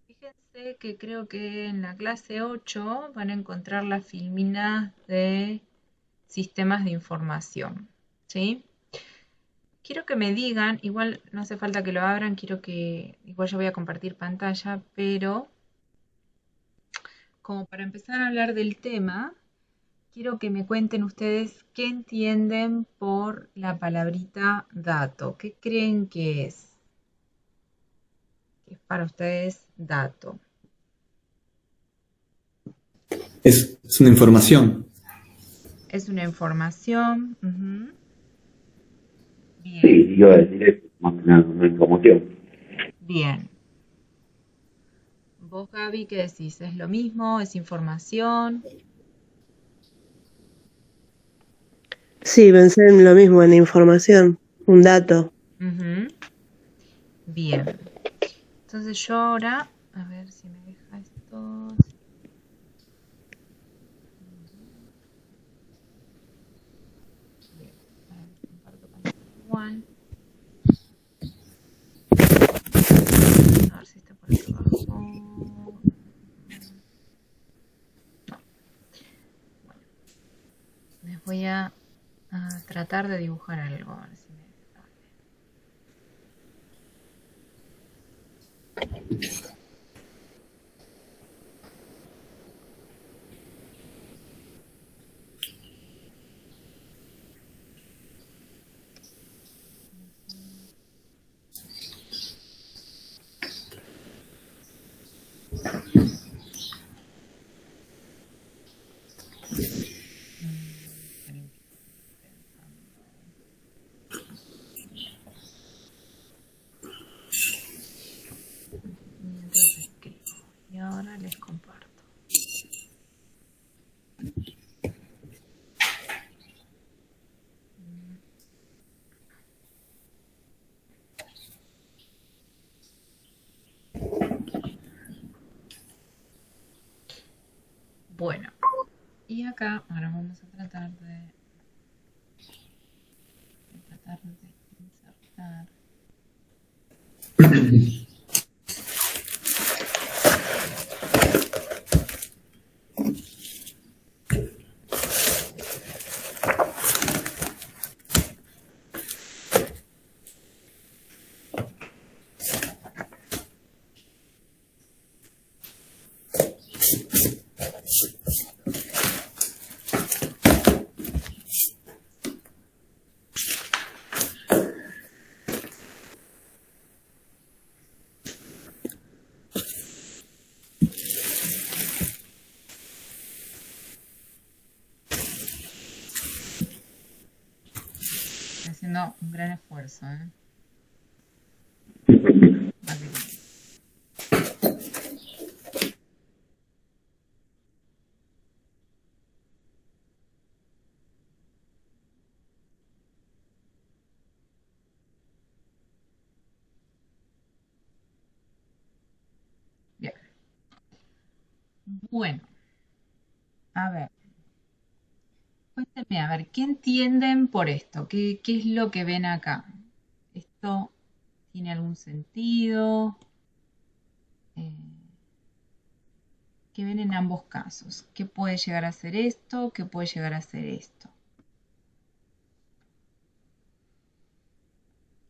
Fíjense que creo que en la clase 8 van a encontrar las filminas de sistemas de información, ¿sí? Quiero que me digan, igual no hace falta que lo abran, quiero que, igual yo voy a compartir pantalla, pero como para empezar a hablar del tema, quiero que me cuenten ustedes qué entienden por la palabrita dato, qué creen que es. ¿Qué es para ustedes dato? Es una información. Es una información. Ujú. Bien, Sí, yo decir más que nada una información. bien. Vos, Gaby, ¿qué decís? ¿Es lo mismo? ¿Es información? Sí, pensé en lo mismo, en información, un dato. Ujú. Bien. Entonces yo ahora, a ver si me deja esto. Bien. A ver, comparto pantalla igual. A ver si está por acá abajo. No. Bueno, les voy a tratar de dibujar algo. A ver si me sale. Esperen que estoy pensando. Mientras escribo. Y ahora les comparto. Bueno, y acá ahora vamos a tratar de insertar. Estoy haciendo un gran esfuerzo, ¿eh? Básicamente. Bien. Bueno, a ver, cuéntenme, a ver, ¿qué entienden por esto? ¿Qué es lo que ven acá? ¿Esto tiene algún sentido? Eh, ¿Qué ven en ambos casos? ¿Qué puede llegar a ser esto? ¿Qué puede llegar a ser esto?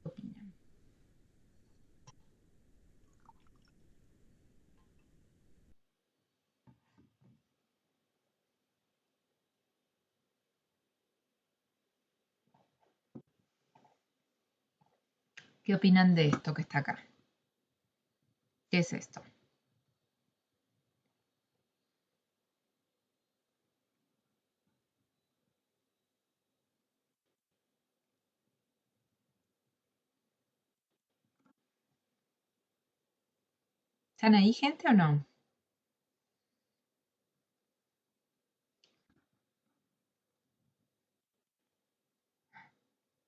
¿Qué opinan? ¿Qué opinan de esto que está acá? ¿Qué es esto? ¿Están ahí, gente, o no?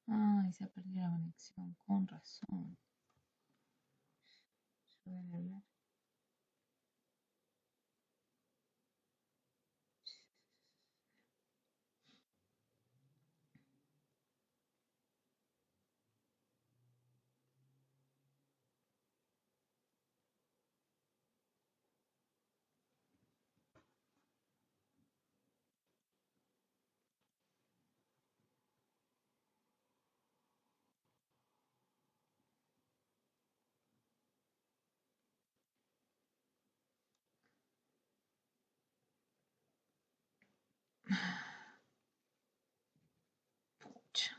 Ay, se ha perdido la conexión, con razón. Pucha.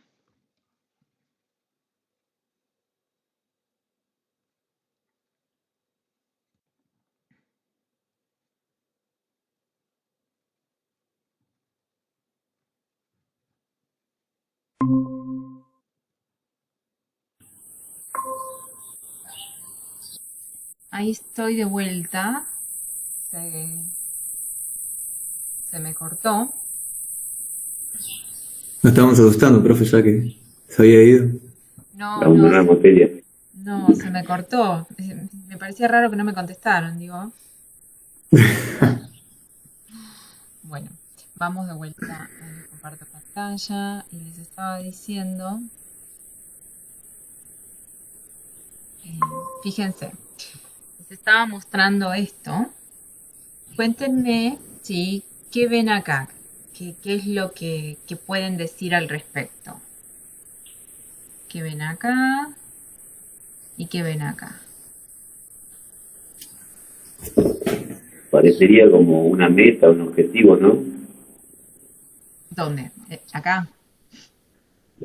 Ahí estoy de vuelta. Se me cortó. Nos estábamos asustando, profe, ya que se había ido. No, La nueva materia. no, se me cortó. Me parecía raro que no me contestaron, digo. Bueno, vamos de vuelta a comparto pantalla y les estaba diciendo, fíjense, les estaba mostrando esto. Cuéntenme, ¿sí? ¿Qué ven acá? ¿Qué es lo que pueden decir al respecto? ¿Qué ven acá? ¿Y qué ven acá? Parecería como una meta, un objetivo, ¿no? ¿Dónde? ¿Acá?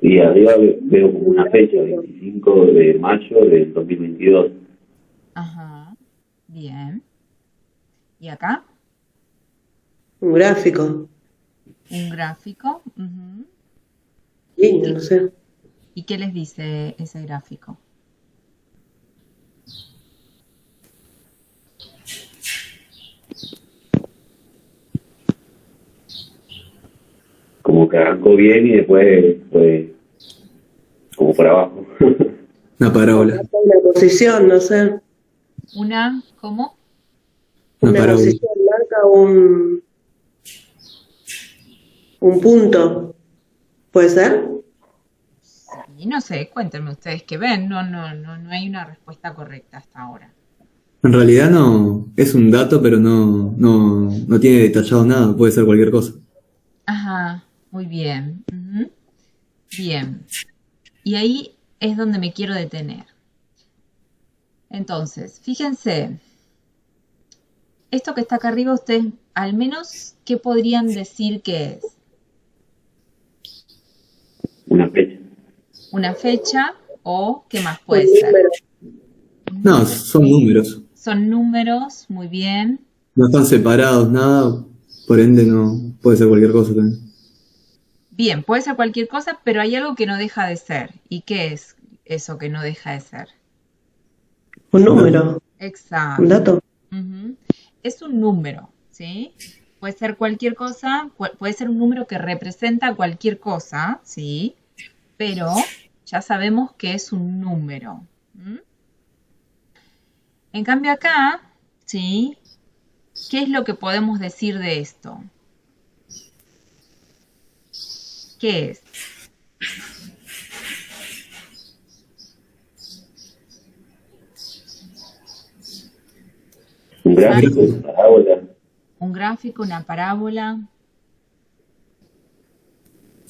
Y arriba veo como una fecha, 25 de mayo del 2022. Ajá, bien. ¿Y acá? Un gráfico. Un gráfico. Ujú. Lindo, no sé. ¿Y qué les dice ese gráfico? Como que arrancó bien y después fue como por abajo. Una parábola. Una posición, no sé. ¿Cómo? Una Una parábola. posición marca un punto. ¿Puede ser? Sí, no sé, cuéntenme ustedes qué ven. No hay una respuesta correcta hasta ahora. En realidad no, es un dato, pero no tiene detallado nada, puede ser cualquier cosa. Ajá, muy bien. Ujú. Bien. Y ahí es donde me quiero detener. Entonces, fíjense, esto que está acá arriba, ustedes al menos, ¿qué podrían decir que es? Una fecha. ¿Una fecha o qué más Un puede ser? número. No, son números, Son números, muy bien. no están separados, nada, por ende no puede ser cualquier cosa también. Bien, puede ser cualquier cosa, pero hay algo que no deja de ser. ¿Y qué es eso que no deja de ser? Un número. Exacto. Un dato. Ujú. Es un número, ¿sí? Puede ser cualquier cosa, puede ser un número que representa cualquier cosa, ¿sí? Pero ya sabemos que es un número. ¿Mm? En cambio acá, ¿sí? ¿Qué es lo que podemos decir de esto? ¿Qué es? Un gráfico, una parábola. Un gráfico, una parábola,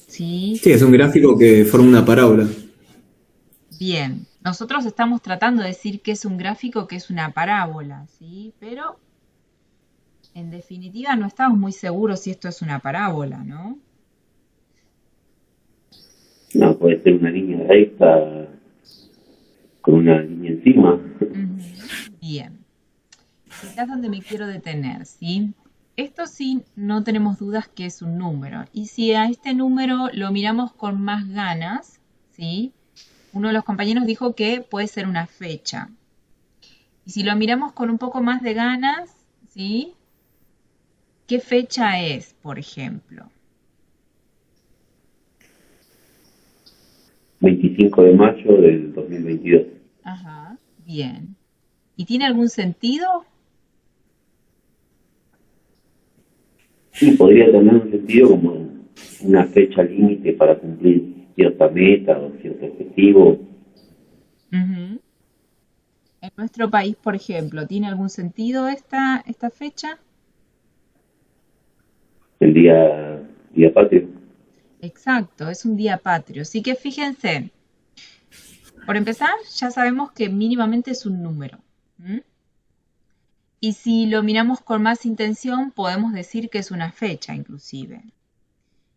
¿sí? Sí, es un gráfico que forma una parábola. Bien, nosotros estamos tratando de decir que es un gráfico, que es una parábola, ¿sí? Pero en definitiva no estamos muy seguros si esto es una parábola, ¿no? No, puede ser una línea recta con una línea encima. Ujú. Bien, acá es donde me quiero detener, ¿sí? Esto sí, no tenemos dudas que es un número. Y si a este número lo miramos con más ganas, ¿sí? Uno de los compañeros dijo que puede ser una fecha. Y si lo miramos con un poco más de ganas, ¿sí? ¿Qué fecha es, por ejemplo? 25 de mayo del 2022. Ajá, bien. ¿Y tiene algún sentido? Sí, podría tener un sentido como una fecha límite para cumplir cierta meta o cierto objetivo. Ujú. En nuestro país, por ejemplo, ¿tiene algún sentido esta fecha? El día patrio. Exacto, es un día patrio. Así que fíjense, por empezar, ya sabemos que mínimamente es un número. ¿M? Y si lo miramos con más intención, podemos decir que es una fecha inclusive.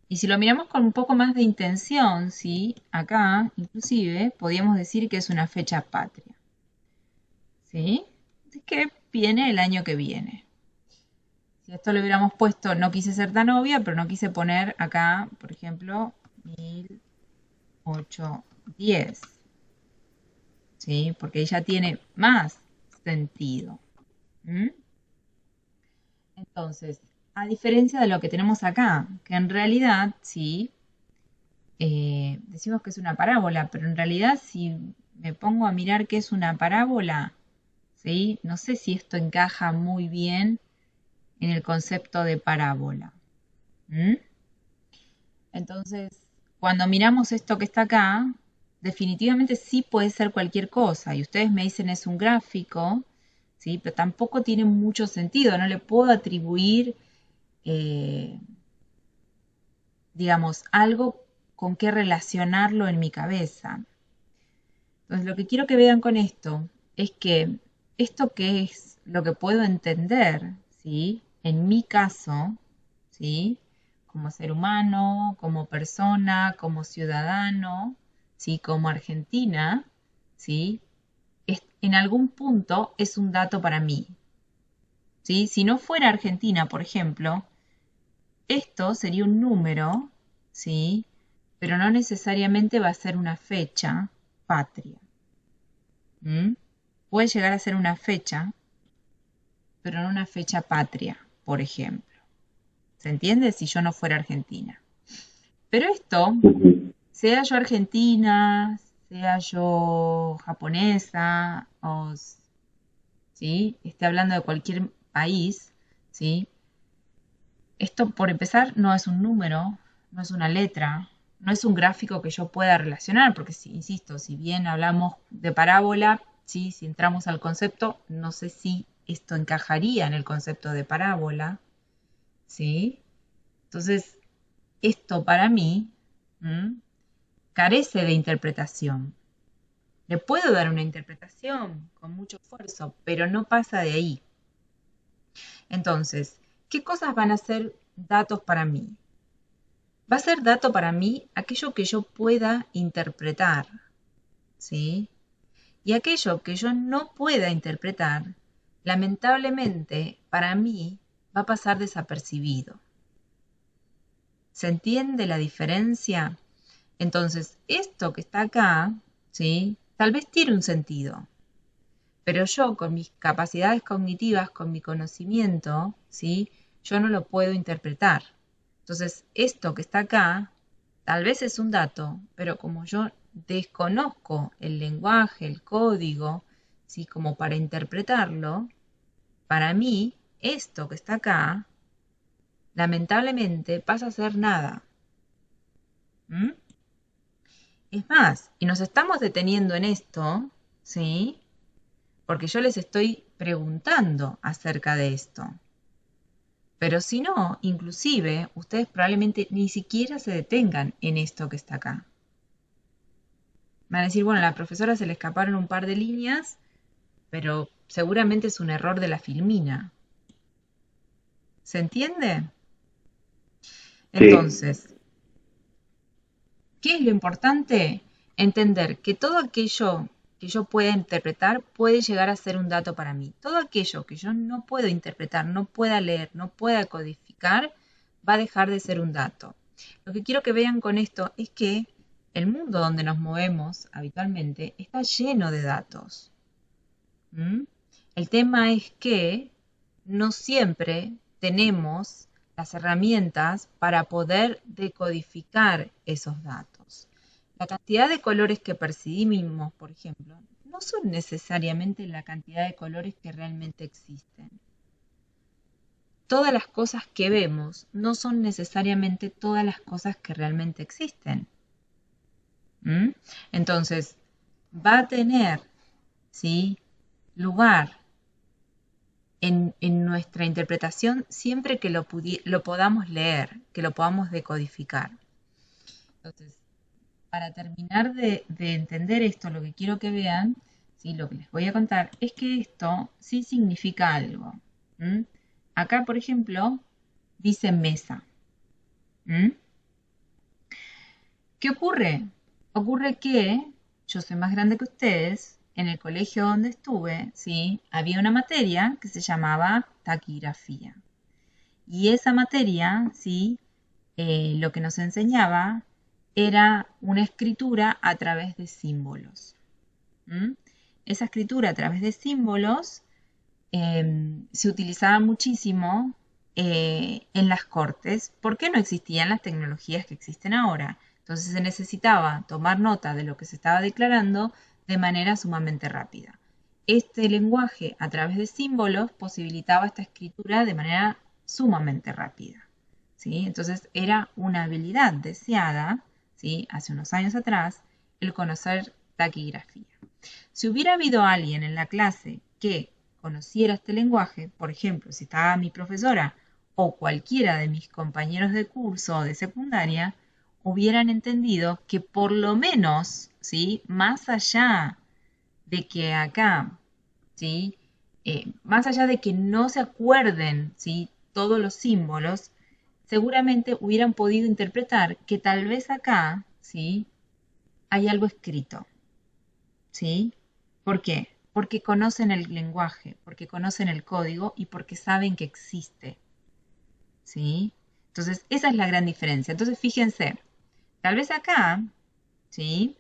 Y si lo miramos con un poco más de intención, ¿sí? Acá, inclusive, podríamos decir que es una fecha patria, ¿sí? Que viene el año que viene. Si esto lo hubiéramos puesto, no quise ser tan obvia, pero no quise poner acá, por ejemplo, 1810, ¿sí? Porque ella tiene más sentido. ¿Mm? Entonces, a diferencia de lo que tenemos acá, que en realidad, sí, decimos que es una parábola, pero en realidad si me pongo a mirar qué es una parábola, ¿sí? No sé si esto encaja muy bien en el concepto de parábola. ¿Mm? Entonces, cuando miramos esto que está acá, definitivamente sí puede ser cualquier cosa. Y ustedes me dicen es un gráfico, ¿sí? Pero tampoco tiene mucho sentido. No le puedo atribuir, eh, digamos, algo con qué relacionarlo en mi cabeza. Entonces, lo que quiero que vean con esto es que esto que es lo que puedo entender, ¿sí? En mi caso, ¿sí? Como ser humano, como persona, como ciudadano, ¿sí? Como argentina, ¿sí? En algún punto es un dato para mí, ¿sí? Si no fuera Argentina, por ejemplo, esto sería un número, ¿sí? Pero no necesariamente va a ser una fecha patria. ¿Mm? Puede llegar a ser una fecha, pero no una fecha patria, por ejemplo. ¿Se entiende? Si yo no fuera Argentina. Pero esto, Ujú. sea yo argentina, sea yo japonesa, o ¿sí? Esté hablando de cualquier país, ¿sí? Esto, por empezar, no es un número, no es una letra, no es un gráfico que yo pueda relacionar, porque, insisto, si bien hablamos de parábola, ¿sí? Si entramos al concepto, no sé si esto encajaría en el concepto de parábola, ¿sí? Entonces, esto para mí, ¿m?, carece de interpretación. Le puedo dar una interpretación con mucho esfuerzo, pero no pasa de ahí. Entonces, ¿qué cosas van a ser datos para mí? Va a ser dato para mí aquello que yo pueda interpretar, ¿sí? Y aquello que yo no pueda interpretar, lamentablemente, para mí, va a pasar desapercibido. ¿Se entiende la diferencia? Entonces, esto que está acá, ¿sí? Tal vez tiene un sentido, pero yo con mis capacidades cognitivas, con mi conocimiento, ¿sí? Yo no lo puedo interpretar. Entonces, esto que está acá, tal vez es un dato, pero como yo desconozco el lenguaje, el código, ¿sí? Como para interpretarlo, para mí, esto que está acá, lamentablemente pasa a ser nada. ¿Mm? Es más, y nos estamos deteniendo en esto, ¿sí? Porque yo les estoy preguntando acerca de esto. Pero si no, inclusive, ustedes probablemente ni siquiera se detengan en esto que está acá. Van a decir, bueno, a la profesora se le escaparon un par de líneas, pero seguramente es un error de la filmina. ¿Se entiende? Sí, Entonces, ¿qué es lo importante? Entender que todo aquello que yo pueda interpretar puede llegar a ser un dato para mí. Todo aquello que yo no puedo interpretar, no pueda leer, no pueda codificar, va a dejar de ser un dato. Lo que quiero que vean con esto es que el mundo donde nos movemos habitualmente está lleno de datos. ¿Mm? El tema es que no siempre tenemos las herramientas para poder decodificar esos datos. La cantidad de colores que percibimos, por ejemplo, no son necesariamente la cantidad de colores que realmente existen. Todas las cosas que vemos no son necesariamente todas las cosas que realmente existen. ¿Mm? Entonces, va a tener, ¿sí?, lugar en nuestra interpretación siempre que lo podamos leer, que lo podamos decodificar. Entonces, para terminar de entender esto, lo que quiero que vean, ¿sí?, lo que les voy a contar, es que esto sí significa algo. ¿Mm? Acá, por ejemplo, dice mesa. ¿Mm? ¿Qué ocurre? Ocurre que yo soy más grande que ustedes. En el colegio donde estuve, ¿sí? Había una materia que se llamaba taquigrafía. Y esa materia, ¿sí? Lo que nos enseñaba era una escritura a través de símbolos. ¿Mm? Esa escritura a través de símbolos se utilizaba muchísimo en las cortes porque no existían las tecnologías que existen ahora. Entonces se necesitaba tomar nota de lo que se estaba declarando de manera sumamente rápida. Este lenguaje a través de símbolos posibilitaba esta escritura de manera sumamente rápida. ¿Sí? Entonces era una habilidad deseada, ¿sí? Hace unos años atrás, el conocer taquigrafía. Si hubiera habido alguien en la clase que conociera este lenguaje, por ejemplo, si estaba mi profesora o cualquiera de mis compañeros de curso o de secundaria, hubieran entendido que por lo menos, ¿sí? Más allá de que acá, ¿sí? Más allá de que no se acuerden, ¿sí? Todos los símbolos, seguramente hubieran podido interpretar que tal vez acá, ¿sí? Hay algo escrito, ¿sí? ¿Por qué? Porque conocen el lenguaje, porque conocen el código y porque saben que existe, ¿sí? Entonces, esa es la gran diferencia. Entonces, fíjense, tal vez acá, ¿sí?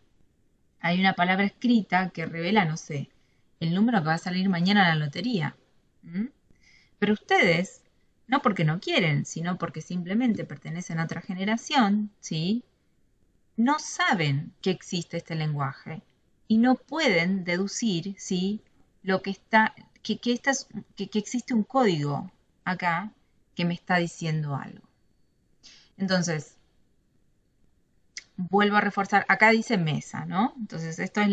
Hay una palabra escrita que revela, no sé, el número que va a salir mañana en la lotería. ¿M? Pero ustedes, no porque no quieren, sino porque simplemente pertenecen a otra generación, ¿sí? No saben que existe este lenguaje y no pueden deducir, ¿sí? Lo que está, que existe un código acá que me está diciendo algo. Entonces, vuelvo a reforzar, acá dice mesa, ¿no? Entonces, esto es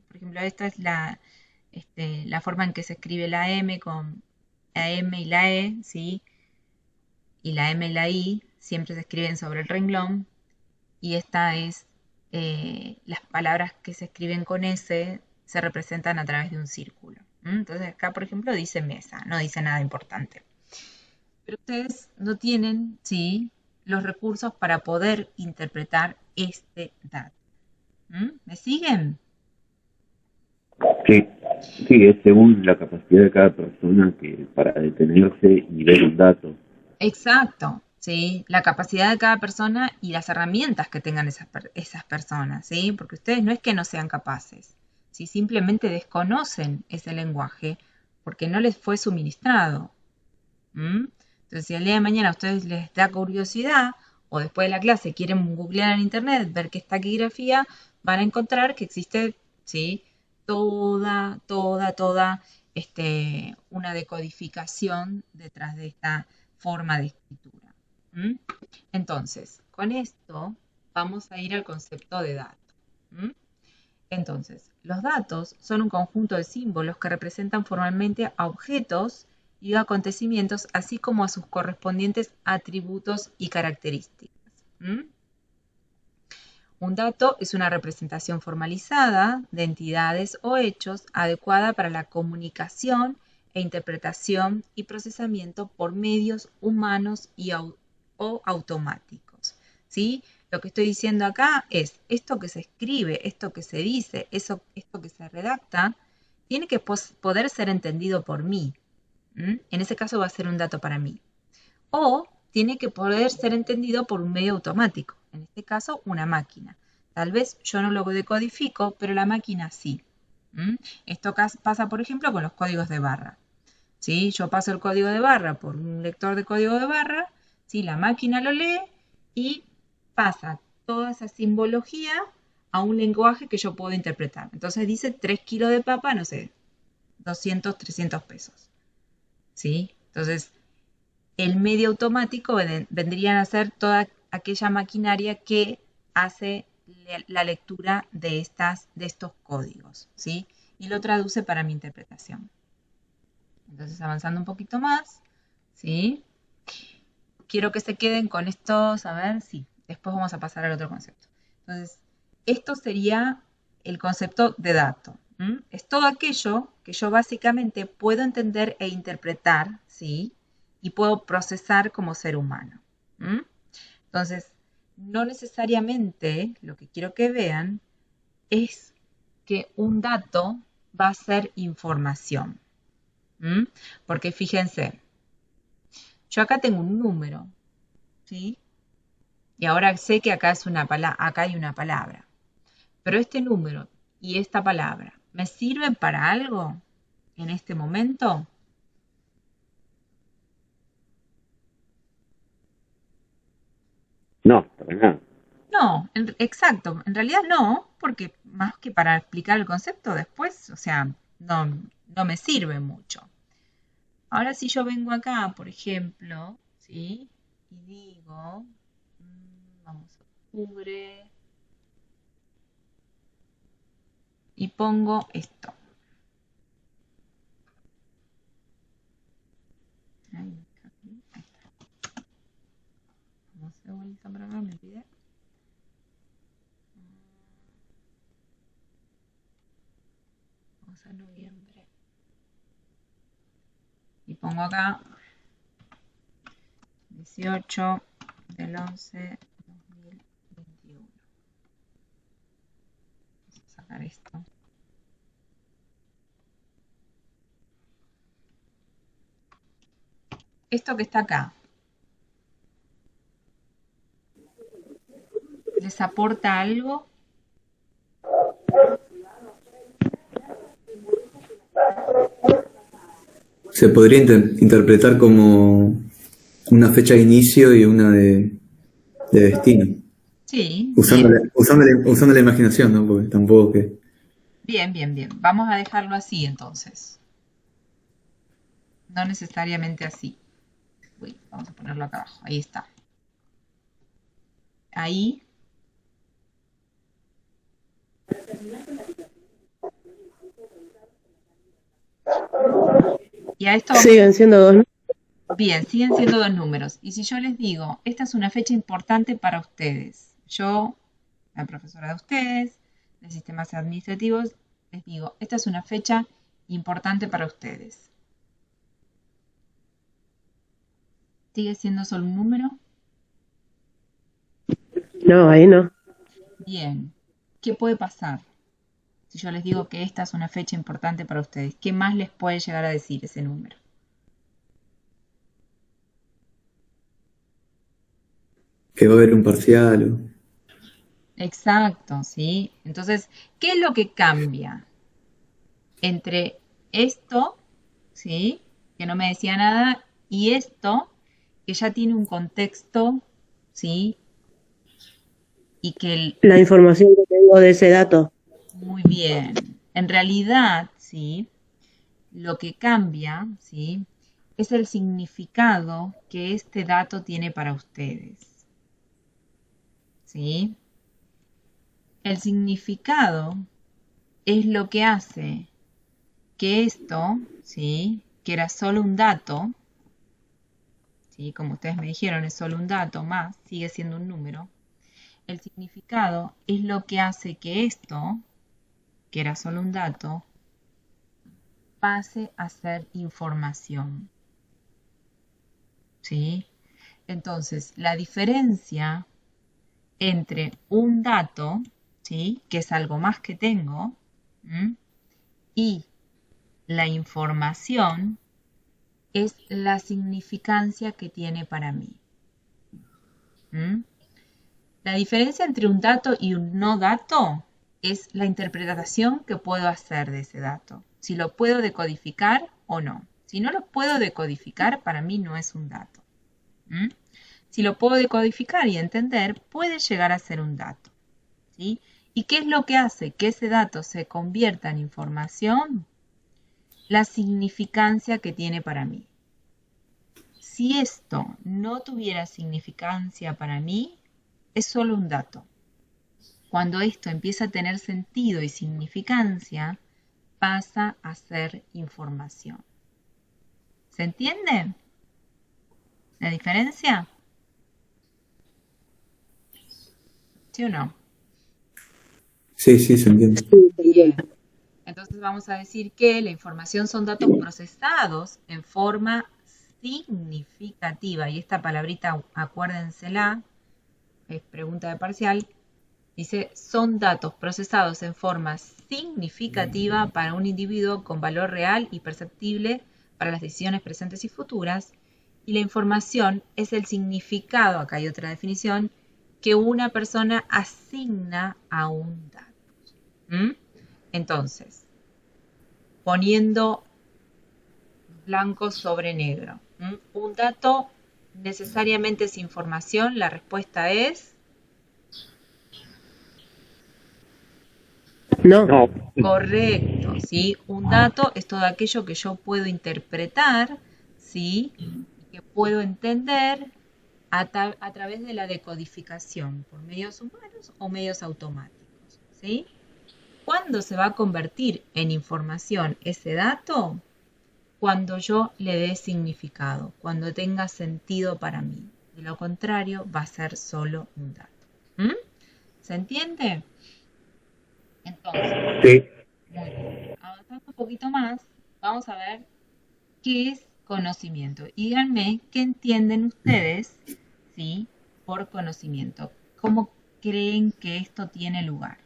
por ejemplo, esta es la forma en que se escribe la M con la M y la E, ¿sí? Y la M y la I siempre se escriben sobre el renglón. Y esta es, las palabras que se escriben con S se representan a través de un círculo. Entonces acá, por ejemplo, dice mesa, no dice nada importante. Pero ustedes no tienen, ¿sí? Los recursos para poder interpretar este dato. ¿Me siguen? Sí, sí, es según la capacidad de cada persona que para detenerse y ver un dato. Exacto, ¿sí? La capacidad de cada persona y las herramientas que tengan esas personas, ¿sí? Porque ustedes no es que no sean capaces, ¿sí? Simplemente desconocen ese lenguaje porque no les fue suministrado. Entonces, si al día de mañana a ustedes les da curiosidad o después de la clase quieren googlear en internet, ver qué es taquigrafía, van a encontrar que existe, ¿sí? Toda una decodificación detrás de esta forma de escritura. Entonces, con esto vamos a ir al concepto de dato. Entonces, los datos son un conjunto de símbolos que representan formalmente a objetos y acontecimientos, así como a sus correspondientes atributos y características. Un dato es una representación formalizada de entidades o hechos adecuada para la comunicación e interpretación y procesamiento por medios humanos o automáticos. ¿Sí? Lo que estoy diciendo acá es esto que se escribe, esto que se dice, esto que se redacta, tiene que poder ser entendido por mí. En ese caso va a ser un dato para mí. O tiene que poder ser entendido por un medio automático, en este caso una máquina. Tal vez yo no lo decodifico, pero la máquina sí. Esto pasa, por ejemplo, con los códigos de barra. ¿Sí? Yo paso el código de barra por un lector de código de barra, ¿sí? La máquina lo lee y pasa toda esa simbología a un lenguaje que yo puedo interpretar. Entonces dice 3 kilos de papa, no sé, 200, 300 pesos. ¿Sí? Entonces, el medio automático vendrían a ser toda aquella maquinaria que hace la lectura de estos códigos, ¿sí? Y lo traduce para mi interpretación. Entonces, avanzando un poquito más, ¿sí? Quiero que se queden con estos, a ver, sí, después vamos a pasar al otro concepto. Entonces, esto sería el concepto de dato. Es todo aquello que yo básicamente puedo entender e interpretar, ¿sí? Y puedo procesar como ser humano. Entonces, no necesariamente lo que quiero que vean es que un dato va a ser información. ¿Mm? Porque fíjense, yo acá tengo un número, ¿sí? Y ahora sé que acá hay una palabra. Pero este número y esta palabra, ¿me sirven para algo en este momento? No, para nada. No, exacto, en realidad no, porque más que para explicar el concepto después, o sea, no me sirve mucho. Ahora si yo vengo acá, por ejemplo, ¿sí? Y digo, vamos a octubre, y pongo esto. Ahí está. Vamos a vuelta para acá, me olvidé. Vamos a noviembre. Y pongo acá 18 del 11 2021. Vamos a sacar esto. Esto que está acá, ¿les aporta algo? Se podría interpretar como una fecha de inicio y una de destino. Sí, Usando bien. usando la imaginación, ¿no? Porque tampoco que... Bien, bien, bien. Vamos a dejarlo así entonces. No necesariamente así. Uy, vamos a ponerlo acá abajo. Ahí está. Ahí. Y a esto vamos. Siguen siendo dos. Bien, siguen siendo dos números. Y si yo les digo, esta es una fecha importante para ustedes. Yo, la profesora de ustedes, de sistemas administrativos, les digo, esta es una fecha importante para ustedes. ¿Sigue siendo solo un número? No, ahí no. Bien. ¿Qué puede pasar si yo les digo que esta es una fecha importante para ustedes? ¿Qué más les puede llegar a decir ese número? que va a haber un parcial. Exacto, ¿sí? Entonces, ¿qué es lo que cambia entre esto, ¿sí? Que no me decía nada, y esto, que ya tiene un contexto, ¿sí? Y que La información que tengo de ese dato. muy bien. En realidad, ¿sí? Lo que cambia, ¿sí? Es el significado que este dato tiene para ustedes, ¿sí? El significado es lo que hace que esto, ¿sí? Que era solo un dato, ¿sí? Como ustedes me dijeron, es solo un dato más, sigue siendo un número. El significado es lo que hace que esto, que era solo un dato, pase a ser información, ¿sí? Entonces, la diferencia entre un dato, ¿sí? Que es algo más que tengo, ¿m? Y la información es la significancia que tiene para mí. ¿M? La diferencia entre un dato y un no dato es la interpretación que puedo hacer de ese dato. Si lo puedo decodificar o no. Si no lo puedo decodificar, para mí no es un dato. ¿M? Si lo puedo decodificar y entender, puede llegar a ser un dato, ¿sí? ¿Y qué es lo que hace que ese dato se convierta en información? La significancia que tiene para mí. Si esto no tuviera significancia para mí, es solo un dato. Cuando esto empieza a tener sentido y significancia, pasa a ser información. ¿Se entiende la diferencia? ¿Sí o no? Sí, sí, se entiende. Bien. Entonces vamos a decir que la información son datos procesados en forma significativa. Y esta palabrita, acuérdensela, es pregunta de parcial, dice, son datos procesados en forma significativa para un individuo con valor real y perceptible para las decisiones presentes y futuras, y la información es el significado, acá hay otra definición, que una persona asigna a un dato. Entonces, poniendo blanco sobre negro, un dato necesariamente es información, la respuesta es No. correcto, ¿sí? Un dato es todo aquello que yo puedo interpretar, ¿sí? Que puedo entender a través de la decodificación por medios humanos o medios automáticos, ¿sí? ¿Cuándo se va a convertir en información ese dato? Cuando yo le dé significado, cuando tenga sentido para mí. De lo contrario, va a ser solo un dato. ¿Se entiende? Entonces, Sí. muy bien. Avanzando un poquito más, vamos a ver qué es conocimiento. Y díganme qué entienden ustedes, ¿sí? Por conocimiento. ¿Cómo creen que esto tiene lugar?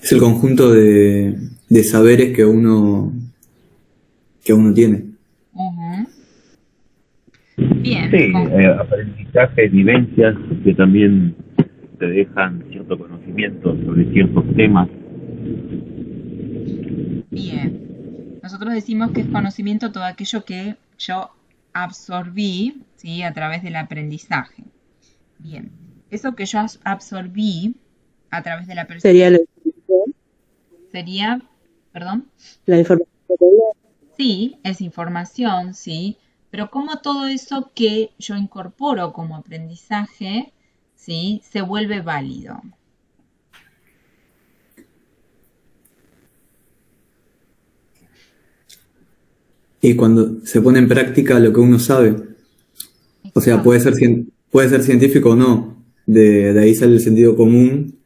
Es el conjunto de saberes que uno tiene. Ujú. Bien. Sí, aprendizaje, vivencias que también te dejan cierto conocimiento sobre ciertos temas. Bien. Nosotros decimos que es conocimiento todo aquello que yo absorbí, ¿sí? A través del aprendizaje. Bien. Eso que yo absorbí a través de la Sería sería, perdón, la información que tenía. sí, es información, sí, pero como todo eso que yo incorporo como aprendizaje, sí, se vuelve válido. Y cuando se pone en práctica lo que uno sabe, o sea, puede ser científico o no, de ahí sale el sentido común,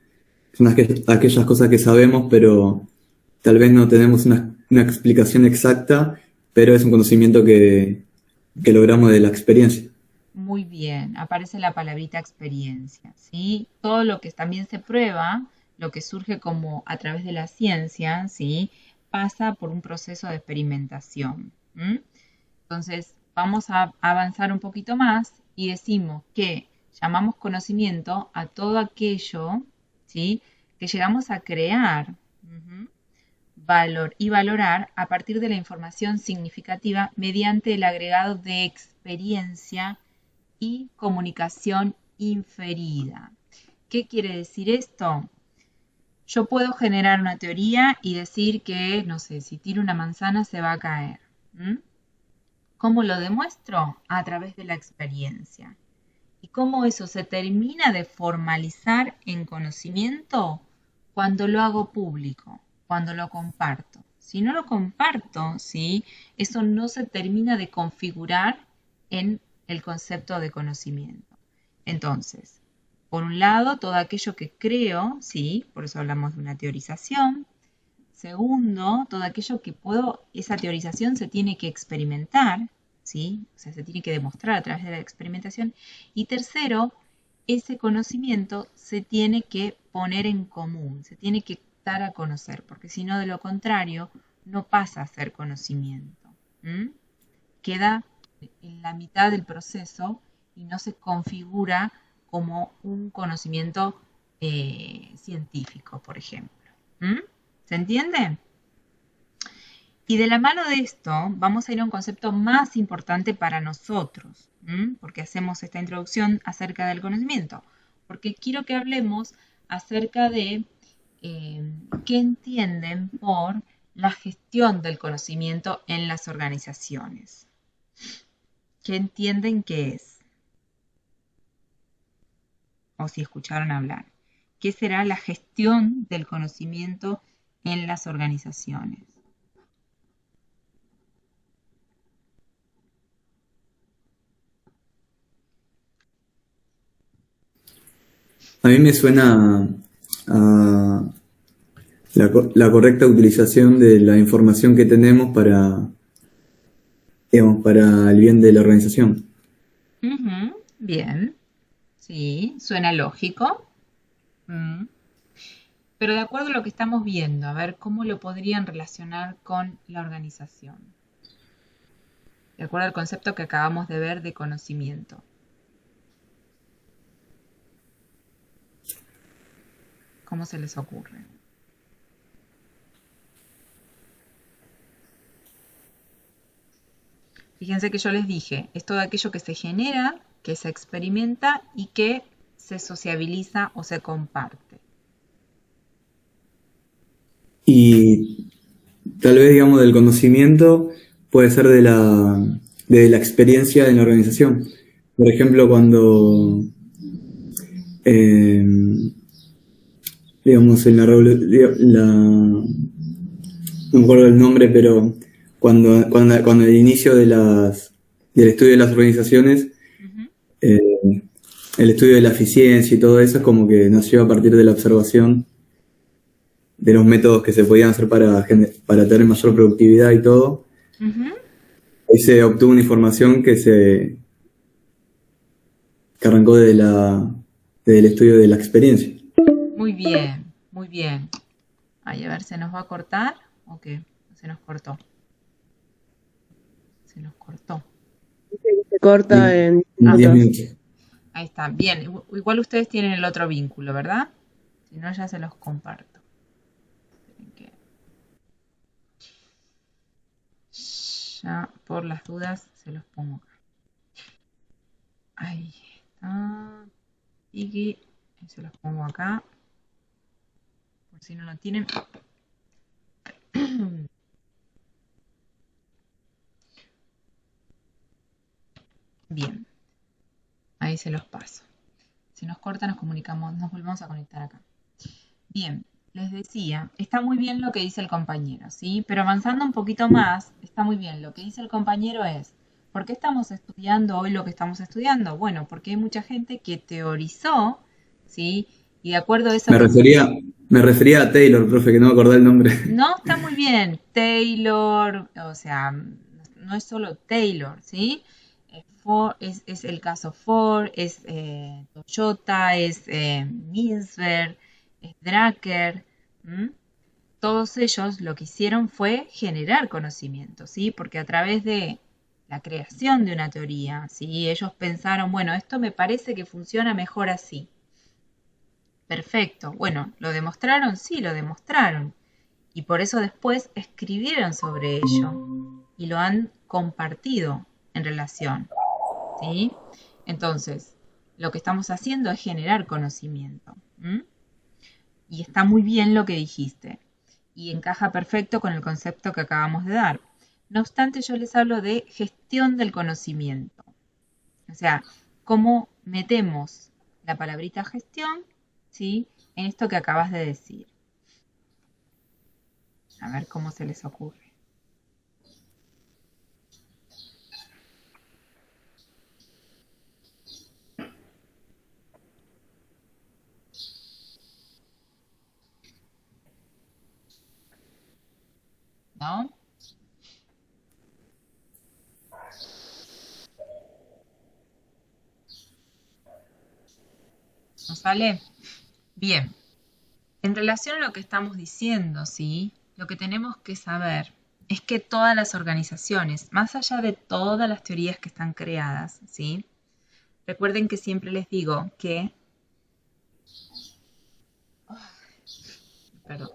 son aquellas cosas que sabemos, pero tal vez no tenemos una explicación exacta, pero es un conocimiento que logramos de la experiencia. Muy bien, aparece la palabrita experiencia, ¿sí? Todo lo que también se prueba, lo que surge como a través de la ciencia, ¿sí? Pasa por un proceso de experimentación. Entonces, vamos a avanzar un poquito más y decimos que llamamos conocimiento a todo aquello, ¿sí? Que llegamos a crear y valorar a partir de la información significativa mediante el agregado de experiencia y comunicación inferida. ¿Qué quiere decir esto? Yo puedo generar una teoría y decir que, no sé, si tiro una manzana se va a caer. ¿Cómo lo demuestro? A través de la experiencia. ¿Y cómo eso se termina de formalizar en conocimiento? Cuando lo hago público, cuando lo comparto. Si no lo comparto, ¿sí? Eso no se termina de configurar en el concepto de conocimiento. Entonces, por un lado, todo aquello que creo, ¿sí? Por eso hablamos de una teorización. Segundo, todo aquello que esa teorización se tiene que experimentar, ¿sí? O sea, se tiene que demostrar a través de la experimentación. Y tercero, ese conocimiento se tiene que poner en común, se tiene que dar a conocer, porque si no, de lo contrario, no pasa a ser conocimiento. Queda en la mitad del proceso y no se configura como un conocimiento científico, por ejemplo. ¿Se entiende? Y de la mano de esto vamos a ir a un concepto más importante para nosotros, porque hacemos esta introducción acerca del conocimiento, porque quiero que hablemos acerca de qué entienden por la gestión del conocimiento en las organizaciones. ¿Qué entienden que es? O si escucharon hablar. ¿Qué será la gestión del conocimiento en las organizaciones? A mí me suena a la correcta utilización de la información que tenemos para digamos, para el bien de la organización. Ujú, bien, sí, suena lógico. Mm. Pero de acuerdo a lo que estamos viendo, a ver cómo lo podrían relacionar con la organización. De acuerdo al concepto que acabamos de ver de conocimiento. ¿Cómo se les ocurre? Fíjense que yo les dije, es todo aquello que se genera, que se experimenta y que se sociabiliza o se comparte. Y tal vez, digamos, del conocimiento puede ser de la experiencia en la organización. Por ejemplo, cuando, eh, digamos, en la revolución, no me acuerdo el nombre, pero cuando el inicio del estudio de las organizaciones, Ujú. el estudio de la eficiencia y todo eso es como que nació a partir de la observación de los métodos que se podían hacer para tener mayor productividad y todo. Ujú. Ahí se obtuvo una información que arrancó del estudio de la experiencia. Muy bien, muy bien. Ay, a ver, ¿se nos va a cortar o qué? Se nos cortó. Se nos cortó. Se corta en 10 minutos. minutos. Ahí está. Bien, igual ustedes tienen el otro vínculo, ¿verdad? Si no, ya se los comparto. Esperen que ya por las dudas se los pongo acá. Ahí está. Y se los pongo acá. Por si no lo tienen. Bien, ahí se los paso. Si nos corta, nos comunicamos, nos volvemos a conectar acá. Bien, les decía, está muy bien lo que dice el compañero, ¿sí? Pero avanzando un poquito más, está muy bien. Lo que dice el compañero es, ¿por qué estamos estudiando hoy lo que estamos estudiando? Bueno, porque hay mucha gente que teorizó, ¿sí? Y de acuerdo a eso Me que... refería, me refería a Taylor, profe, que no me acordé el nombre. No, está muy bien. Taylor, o sea, no es solo Taylor, ¿sí? Es el caso Ford, es Toyota, es Milsberg, es Drucker. ¿M? Todos ellos lo que hicieron fue generar conocimiento, ¿sí? Porque a través de la creación de una teoría, ¿sí? Ellos pensaron, bueno, esto me parece que funciona mejor así. Perfecto. Bueno, ¿lo demostraron? Sí, lo demostraron. Y por eso después escribieron sobre ello y lo han compartido en relación, ¿sí? Entonces, lo que estamos haciendo es generar conocimiento. ¿M? Y está muy bien lo que dijiste y encaja perfecto con el concepto que acabamos de dar. No obstante, yo les hablo de gestión del conocimiento. O sea, cómo metemos la palabrita gestión, ¿sí? En esto que acabas de decir. A ver cómo se les ocurre. ¿No? ¿No sale? Bien. En relación a lo que estamos diciendo, ¿sí? Lo que tenemos que saber es que todas las organizaciones, más allá de todas las teorías que están creadas, ¿sí? Recuerden que siempre les digo que, perdón,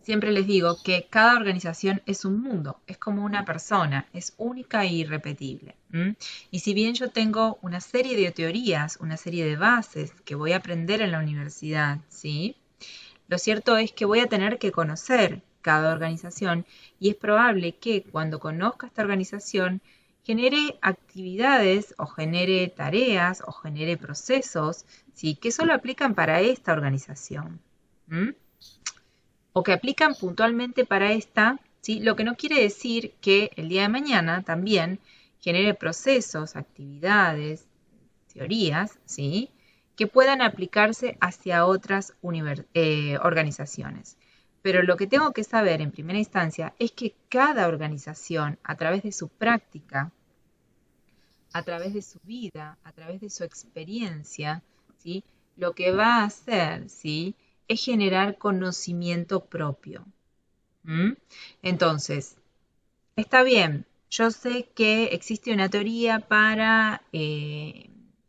siempre les digo que cada organización es un mundo, es como una persona, es única e irrepetible. ¿M? Y si bien yo tengo una serie de teorías, una serie de bases que voy a aprender en la universidad, ¿sí? Lo cierto es que voy a tener que conocer cada organización y es probable que cuando conozca esta organización genere actividades o genere tareas o genere procesos, ¿sí? Que solo aplican para esta organización. ¿M? O que aplican puntualmente para esta, ¿sí? Lo que no quiere decir que el día de mañana también genere procesos, actividades, teorías, ¿sí? Que puedan aplicarse hacia otras organizaciones. Pero lo que tengo que saber en primera instancia es que cada organización, a través de su práctica, a través de su vida, a través de su experiencia, ¿sí? Lo que va a hacer, ¿sí? Es generar conocimiento propio. ¿Mm? Entonces, está bien, yo sé que existe una teoría para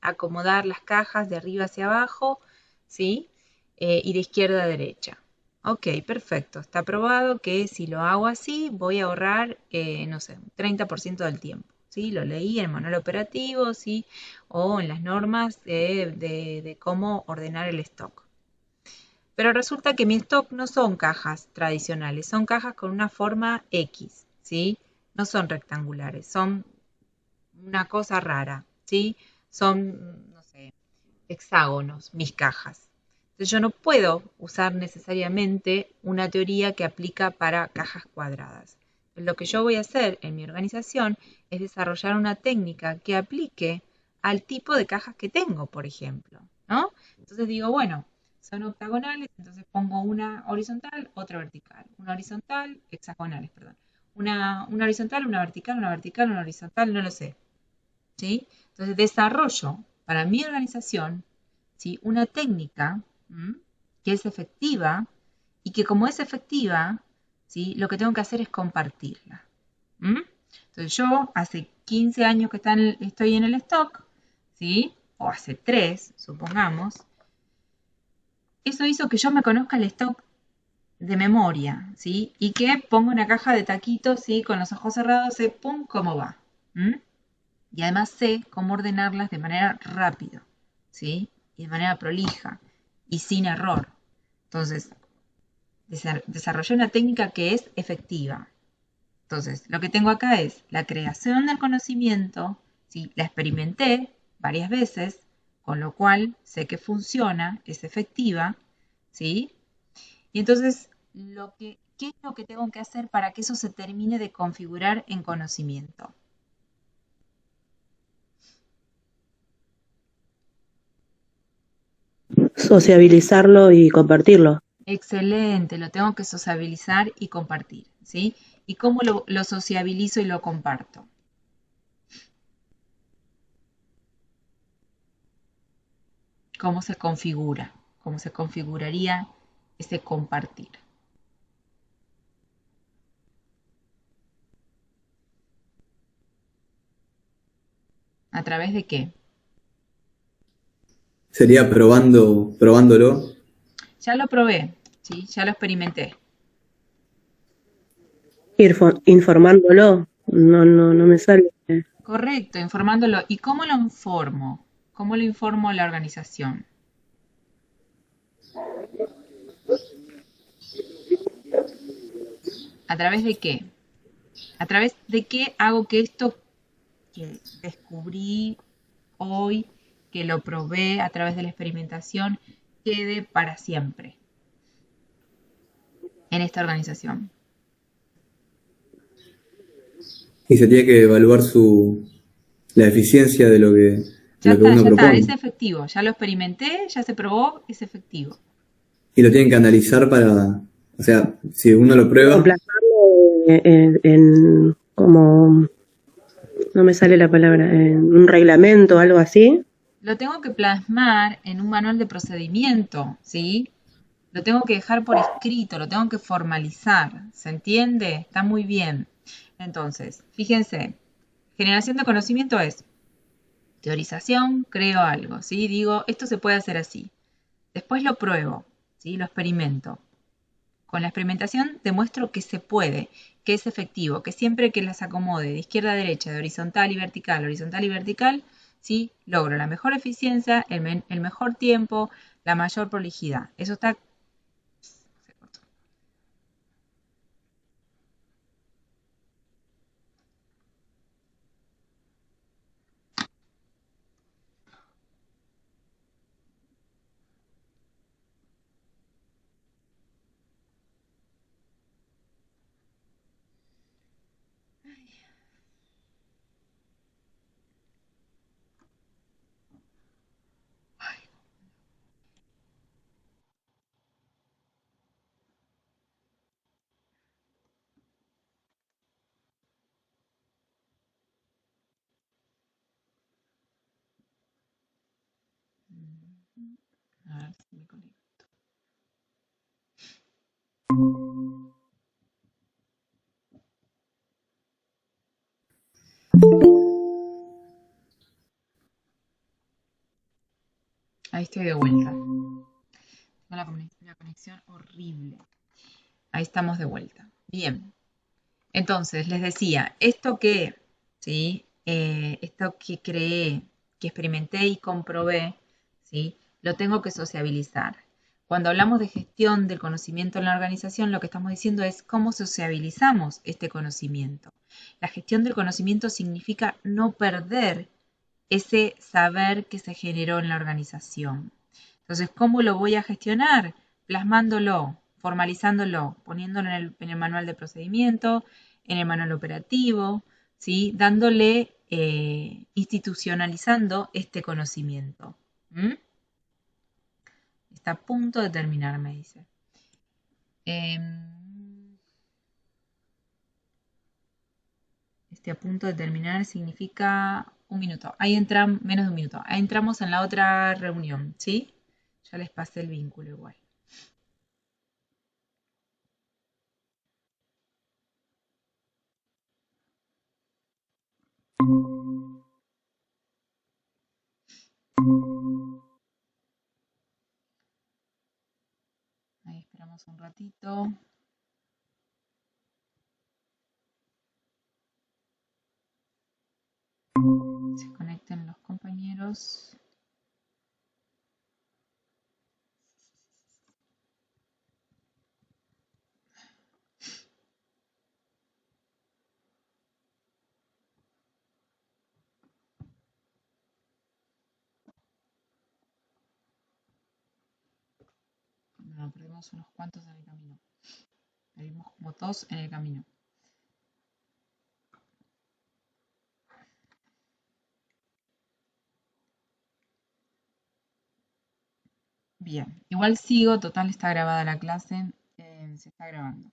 acomodar las cajas de arriba hacia abajo, ¿sí? Y de izquierda a derecha. Ok, perfecto. Está probado que si lo hago así, voy a ahorrar, no sé, un 30% del tiempo. ¿Sí? Lo leí en el manual operativo, ¿sí? O en las normas de cómo ordenar el stock. Pero resulta que mi stock no son cajas tradicionales, son cajas con una forma X, ¿sí? No son rectangulares, son una cosa rara, ¿sí? Son, no sé, hexágonos, mis cajas. Entonces yo no puedo usar necesariamente una teoría que aplica para cajas cuadradas. Lo que yo voy a hacer en mi organización es desarrollar una técnica que aplique al tipo de cajas que tengo, por ejemplo, ¿no? Entonces digo, bueno, son octagonales, entonces pongo una horizontal, otra vertical. Una horizontal, hexagonales, perdón. Una horizontal, una vertical, una vertical, una horizontal, no lo sé. ¿Sí? Entonces desarrollo para mi organización, ¿sí? Una técnica, ¿m? Que es efectiva y que como es efectiva, ¿sí? Lo que tengo que hacer es compartirla. ¿M? Entonces yo hace 15 años que estoy en el stock, ¿sí? O hace 3, supongamos. Eso hizo que yo me conozca el stock de memoria, ¿sí? Y que ponga una caja de taquitos, ¿sí? Con los ojos cerrados, sé, pum, cómo va. ¿M? Y además sé cómo ordenarlas de manera rápida, ¿sí? Y de manera prolija y sin error. Entonces, desarrollé una técnica que es efectiva. Entonces, lo que tengo acá es la creación del conocimiento, ¿sí? La experimenté varias veces, con lo cual sé que funciona, es efectiva, ¿sí? Y entonces, ¿qué es lo que tengo que hacer para que eso se termine de configurar en conocimiento? Sociabilizarlo y compartirlo. Excelente, lo tengo que sociabilizar y compartir, ¿sí? ¿Y cómo lo sociabilizo y lo comparto? ¿Cómo se configura? ¿Cómo se configuraría ese compartir? ¿A través de qué? Sería probándolo. Ya lo probé, ¿sí? Ya lo experimenté. Informándolo. No me sale. Correcto, informándolo. ¿Y cómo lo informo? ¿Cómo lo informo a la organización? ¿A través de qué? ¿A través de qué hago que esto que descubrí hoy, que lo probé a través de la experimentación, quede para siempre en esta organización? Y se tiene que evaluar la eficiencia de lo que uno Ya está, es propone. efectivo. Ya lo experimenté, ya se probó, es efectivo. Y lo tienen que analizar o sea, si uno lo O prueba, plasmarlo como, no me sale la palabra, en un reglamento o algo así. Lo tengo que plasmar en un manual de procedimiento, ¿sí? Lo tengo que dejar por escrito, lo tengo que formalizar. ¿Se entiende? Está muy bien. Entonces, fíjense, generación de conocimiento es teorización, creo algo, ¿sí? Digo, esto se puede hacer así. Después lo pruebo, ¿sí? Lo experimento. Con la experimentación demuestro que se puede, que es efectivo, que siempre que las acomode de izquierda a derecha, de horizontal y vertical, ¿sí? Logro la mejor eficiencia, el mejor tiempo, la mayor prolijidad. Eso está... A ver si me conecto. Ahí estoy de vuelta. Tengo la conexión horrible. Ahí estamos de vuelta. Bien. Entonces, les decía, esto que creé, que experimenté y comprobé, ¿sí? Lo tengo que sociabilizar. Cuando hablamos de gestión del conocimiento en la organización, lo que estamos diciendo es cómo sociabilizamos este conocimiento. La gestión del conocimiento significa no perder ese saber que se generó en la organización. Entonces, ¿cómo lo voy a gestionar? Plasmándolo, formalizándolo, poniéndolo en el manual de procedimiento, en el manual operativo, ¿sí? Dándole, institucionalizando este conocimiento. ¿Mm? Está a punto de terminar, me dice. A punto de terminar significa un minuto. Ahí entramos, menos de un minuto. Ahí entramos en la otra reunión, ¿sí? Ya les pasé el vínculo igual. Ahí esperamos un ratito. Se conecten los compañeros. No, perdimos unos cuantos en el camino. Perdimos como 2 en el camino. Bien, igual sigo, total está grabada la clase, se está grabando.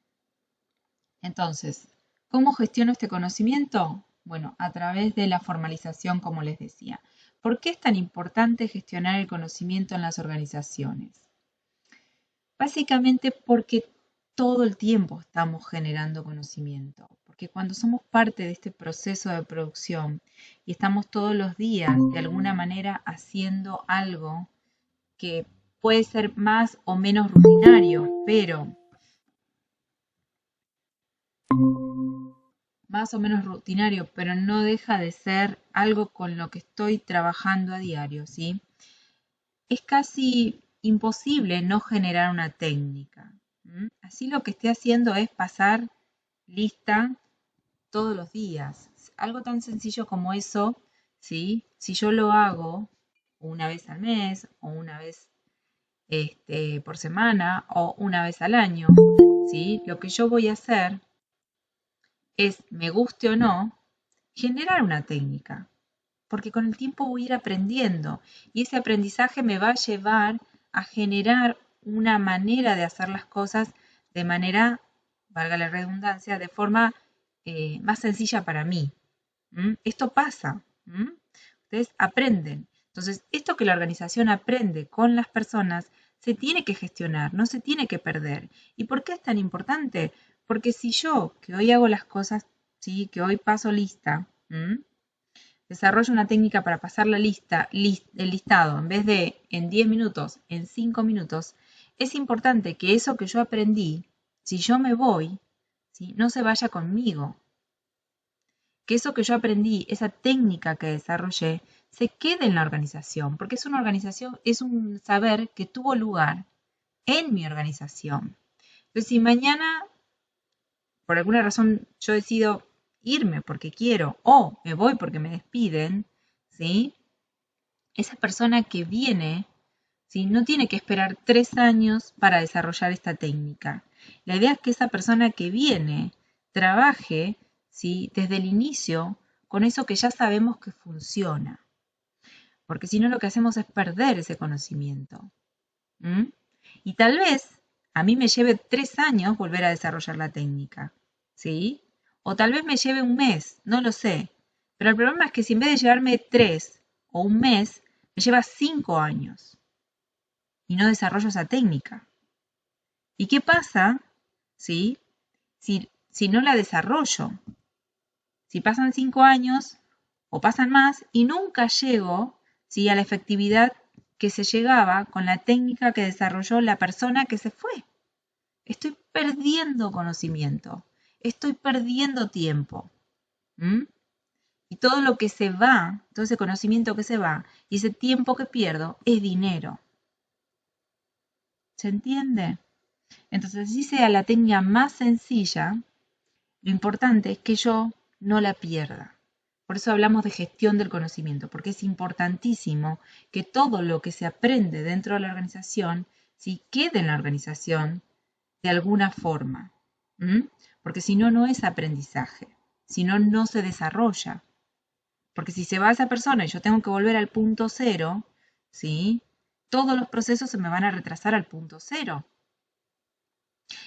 Entonces, ¿cómo gestiono este conocimiento? Bueno, a través de la formalización, como les decía. ¿Por qué es tan importante gestionar el conocimiento en las organizaciones? Básicamente porque todo el tiempo estamos generando conocimiento, porque cuando somos parte de este proceso de producción y estamos todos los días de alguna manera haciendo algo que puede ser más o menos rutinario, pero no deja de ser algo con lo que estoy trabajando a diario, ¿sí? Es casi imposible no generar una técnica. Así lo que estoy haciendo es pasar lista todos los días. Algo tan sencillo como eso, ¿sí? Si yo lo hago una vez al mes o una vez por semana o una vez al año, ¿sí? Lo que yo voy a hacer es, me guste o no, generar una técnica, porque con el tiempo voy a ir aprendiendo y ese aprendizaje me va a llevar a generar una manera de hacer las cosas de manera, valga la redundancia, de forma más sencilla para mí. Esto pasa. Ustedes aprenden. Entonces, esto que la organización aprende con las personas se tiene que gestionar, no se tiene que perder. ¿Y por qué es tan importante? Porque si yo, que hoy hago las cosas, ¿sí? Que hoy paso lista, desarrollo una técnica para pasar la lista, el listado, en vez de en 10 minutos, en 5 minutos, es importante que eso que yo aprendí, si yo me voy, ¿sí? No se vaya conmigo. Que eso que yo aprendí, esa técnica que desarrollé, se quede en la organización, porque es una organización, es un saber que tuvo lugar en mi organización. Entonces, si mañana, por alguna razón, yo decido irme porque quiero o me voy porque me despiden, ¿sí? Esa persona que viene, ¿sí? No tiene que esperar 3 años para desarrollar esta técnica. La idea es que esa persona que viene trabaje, ¿sí? Desde el inicio con eso que ya sabemos que funciona. Porque si no, lo que hacemos es perder ese conocimiento. Y tal vez a mí me lleve 3 años volver a desarrollar la técnica, ¿sí? O tal vez me lleve un mes, no lo sé. Pero el problema es que si en vez de llevarme 3 o un mes, me lleva 5 años. y no desarrollo esa técnica. ¿Y qué pasa, ¿sí? Si no la desarrollo? Si pasan 5 años o pasan más y nunca llego, ¿sí?, a la efectividad que se llegaba con la técnica que desarrolló la persona que se fue. Estoy perdiendo conocimiento, estoy perdiendo tiempo. Y todo lo que se va, todo ese conocimiento que se va y ese tiempo que pierdo es dinero. ¿Se entiende? Entonces, así sea la técnica más sencilla, lo importante es que yo no la pierda. Por eso hablamos de gestión del conocimiento, porque es importantísimo que todo lo que se aprende dentro de la organización, ¿sí?, quede en la organización de alguna forma. Porque si no, no es aprendizaje. Si no, no se desarrolla. Porque si se va esa persona y yo tengo que volver al punto cero, ¿sí?, todos los procesos se me van a retrasar al punto cero.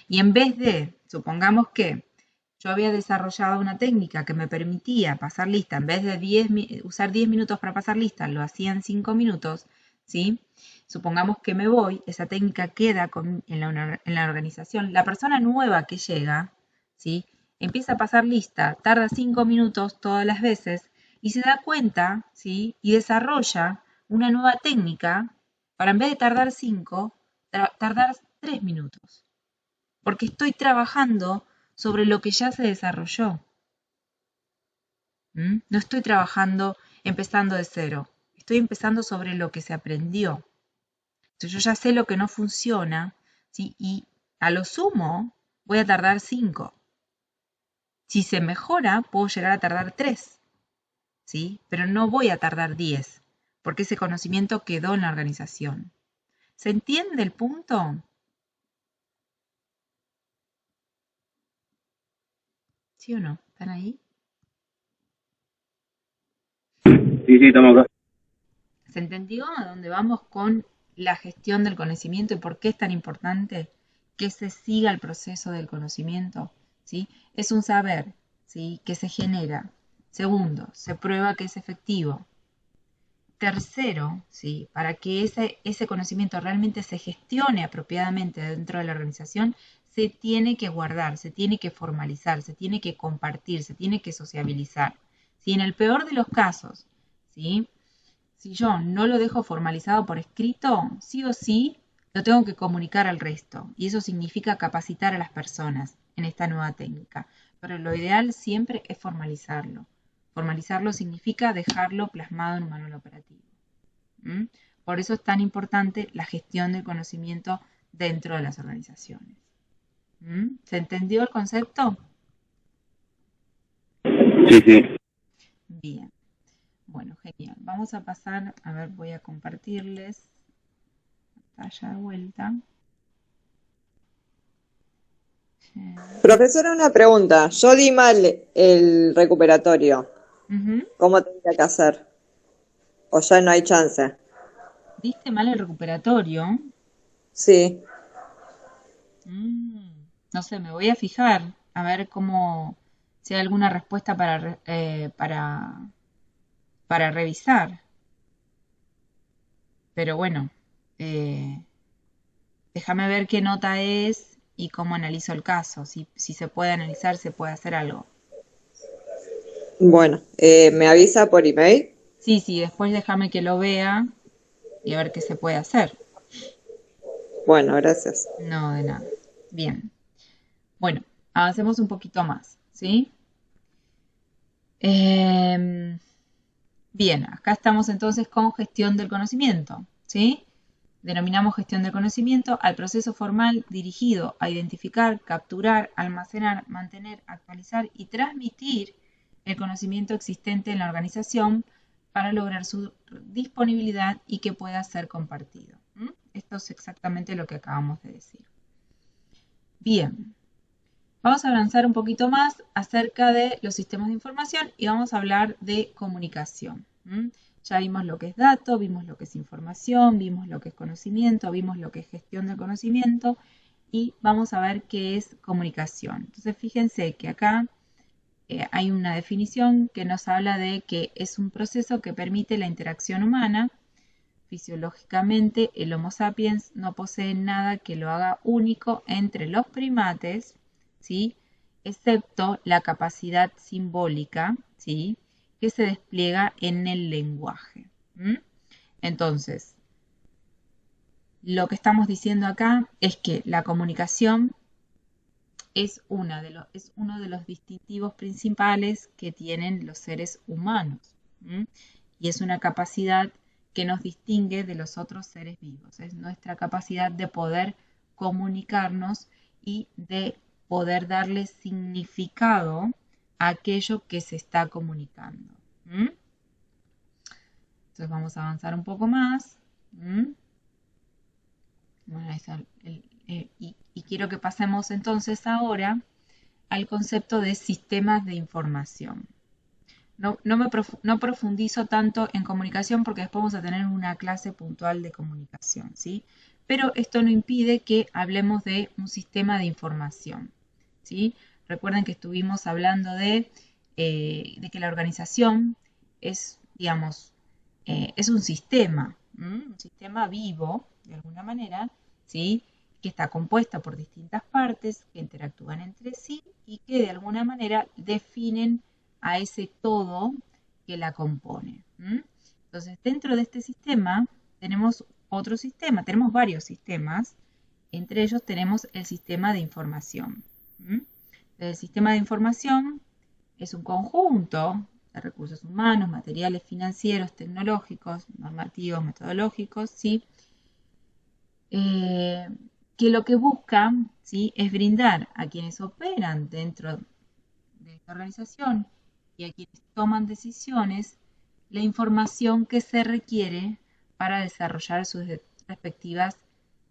Y en vez de, supongamos que yo había desarrollado una técnica que me permitía pasar lista, en vez de usar 10 minutos para pasar lista, lo hacía en 5 minutos, ¿sí? Supongamos que me voy, esa técnica queda en la organización. La persona nueva que llega, ¿sí?, empieza a pasar lista, tarda 5 minutos todas las veces y se da cuenta, ¿sí?, y desarrolla una nueva técnica para, en vez de tardar 5, tardar 3 minutos. Porque estoy trabajando sobre lo que ya se desarrolló. No estoy trabajando empezando de cero. Estoy empezando sobre lo que se aprendió. Entonces yo ya sé lo que no funciona, ¿sí?, y a lo sumo voy a tardar 5. Si se mejora, puedo llegar a tardar 3, ¿sí? Pero no voy a tardar 10, porque ese conocimiento quedó en la organización. ¿Se entiende el punto? ¿Sí o no? ¿Están ahí? Sí, estamos acá. ¿Se entendió a dónde vamos con la gestión del conocimiento y por qué es tan importante que se siga el proceso del conocimiento? ¿Sí? Es un saber, ¿sí?, que se genera. Segundo, se prueba que es efectivo. Tercero, ¿sí?, para que ese conocimiento realmente se gestione apropiadamente dentro de la organización, se tiene que guardar, se tiene que formalizar, se tiene que compartir, se tiene que sociabilizar. Si en el peor de los casos, ¿sí?, si yo no lo dejo formalizado por escrito, sí o sí lo tengo que comunicar al resto. Y eso significa capacitar a las personas en esta nueva técnica. Pero lo ideal siempre es formalizarlo. Formalizarlo significa dejarlo plasmado en un manual operativo. Por eso es tan importante la gestión del conocimiento dentro de las organizaciones. ¿Se entendió el concepto? Sí. Bien. Bueno, genial. Vamos a pasar, a ver, voy a compartirles pantalla de vuelta. Profesora, una pregunta. Yo di mal el recuperatorio. ¿Cómo tendría que hacer? ¿O ya no hay chance? ¿Diste mal el recuperatorio? Sí. No sé, me voy a fijar a ver si hay alguna respuesta para revisar. Pero bueno, déjame ver qué nota es y cómo analizo el caso. Si se puede analizar, se puede hacer algo. Bueno, ¿me avisa por email? Sí, después déjame que lo vea y a ver qué se puede hacer. Bueno, gracias. No, de nada. Bien. Bueno, avancemos un poquito más, ¿sí? Bien, acá estamos entonces con gestión del conocimiento, ¿sí? Denominamos gestión del conocimiento al proceso formal dirigido a identificar, capturar, almacenar, mantener, actualizar y transmitir el conocimiento existente en la organización para lograr su disponibilidad y que pueda ser compartido. Esto es exactamente lo que acabamos de decir. Bien, vamos a avanzar un poquito más acerca de los sistemas de información y vamos a hablar de comunicación. Ya vimos lo que es dato, vimos lo que es información, vimos lo que es conocimiento, vimos lo que es gestión del conocimiento y vamos a ver qué es comunicación. Entonces fíjense que acá hay una definición que nos habla de que es un proceso que permite la interacción humana. fisiológicamente el Homo sapiens no posee nada que lo haga único entre los primates, ¿sí? Excepto la capacidad simbólica, ¿sí? Que se despliega en el lenguaje. Entonces, lo que estamos diciendo acá es que la comunicación es uno de los distintivos principales que tienen los seres humanos. Y es una capacidad que nos distingue de los otros seres vivos. Es nuestra capacidad de poder comunicarnos y de poder darle significado a aquello que se está comunicando. Entonces vamos a avanzar un poco más. Bueno, y quiero que pasemos entonces ahora al concepto de sistemas de información. No profundizo tanto en comunicación porque después vamos a tener una clase puntual de comunicación, ¿sí? Pero esto no impide que hablemos de un sistema de información, ¿sí? Recuerden que estuvimos hablando de que la organización es, digamos, es un sistema vivo, de alguna manera, ¿sí? Que está compuesta por distintas partes que interactúan entre sí y que de alguna manera definen a ese todo que la compone. Entonces, dentro de este sistema tenemos otro sistema, tenemos varios sistemas, entre ellos tenemos el sistema de información. El sistema de información es un conjunto de recursos humanos, materiales, financieros, tecnológicos, normativos, metodológicos, ¿sí? Que lo que busca, ¿sí? Es brindar a quienes operan dentro de esta organización y a quienes toman decisiones la información que se requiere para desarrollar sus respectivas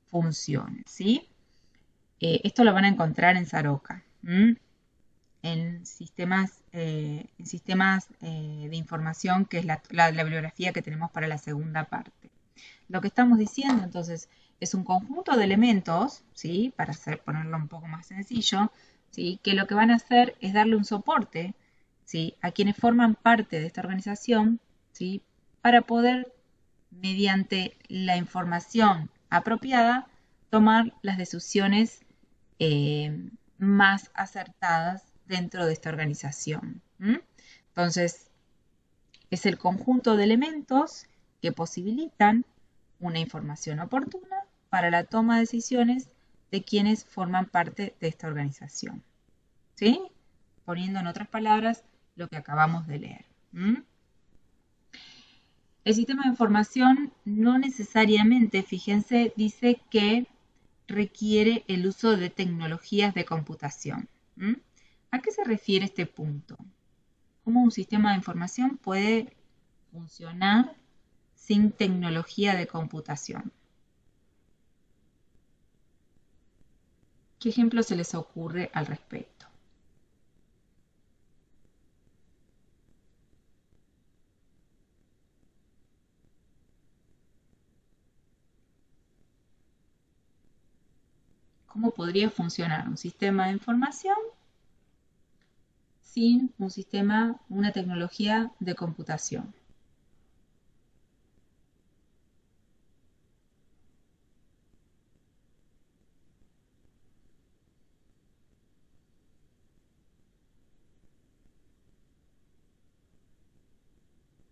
funciones, ¿sí? Esto lo van a encontrar en Saroca, en sistemas de información, que es la bibliografía que tenemos para la segunda parte. Lo que estamos diciendo entonces es un conjunto de elementos, ¿sí? Para ponerlo un poco más sencillo, ¿sí? Que lo que van a hacer es darle un soporte, ¿sí? A quienes forman parte de esta organización, ¿sí? Para poder, mediante la información apropiada, tomar las decisiones más acertadas dentro de esta organización. Entonces, es el conjunto de elementos que posibilitan una información oportuna para la toma de decisiones de quienes forman parte de esta organización. ¿Sí? Poniendo en otras palabras lo que acabamos de leer. El sistema de información no necesariamente, fíjense, dice que requiere el uso de tecnologías de computación. ¿A qué se refiere este punto? ¿Cómo un sistema de información puede funcionar sin tecnología de computación? ¿Qué ejemplo se les ocurre al respecto? ¿Cómo podría funcionar un sistema de información sin una tecnología de computación?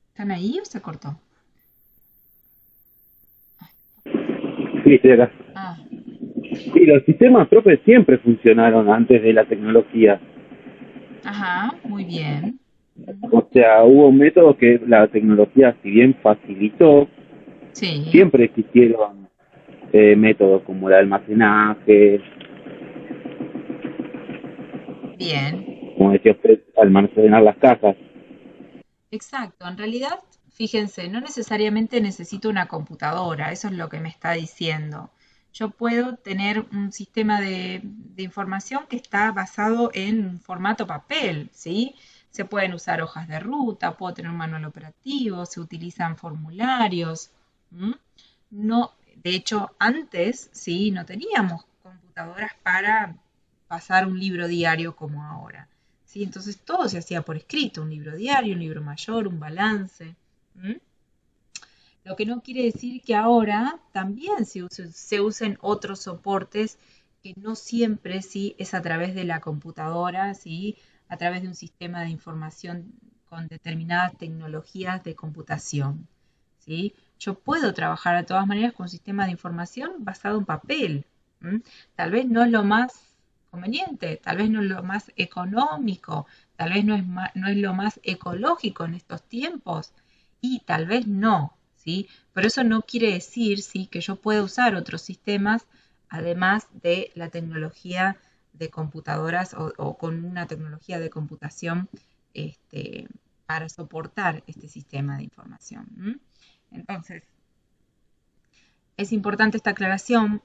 ¿Están ahí o se cortó? Sí, estoy acá. Ah, Sí, los sistemas propios siempre funcionaron antes de la tecnología. ajá, muy bien. O sea, hubo métodos que la tecnología, si bien facilitó, Sí, siempre existieron métodos como el almacenaje, bien. como decía usted, almacenar las cajas. Exacto. En realidad, fíjense, no necesariamente necesito una computadora, eso es lo que me está diciendo. Yo puedo tener un sistema de información que está basado en formato papel, ¿sí? Se pueden usar hojas de ruta, puedo tener un manual operativo, se utilizan formularios. No, de hecho, antes, sí, no teníamos computadoras para pasar un libro diario como ahora. ¿Sí? Entonces todo se hacía por escrito, un libro diario, un libro mayor, un balance. Lo que no quiere decir que ahora también se usen otros soportes que no siempre sí es a través de la computadora, sí, a través de un sistema de información con determinadas tecnologías de computación, ¿sí? Yo puedo trabajar de todas maneras con un sistema de información basado en papel. ¿M? Tal vez no es lo más conveniente, tal vez no es lo más económico, tal vez no es lo más ecológico en estos tiempos y tal vez no, ¿sí? Pero eso no quiere decir, ¿sí?, que yo pueda usar otros sistemas además de la tecnología de computadoras o con una tecnología de computación para soportar este sistema de información. ¿M? Entonces, es importante esta aclaración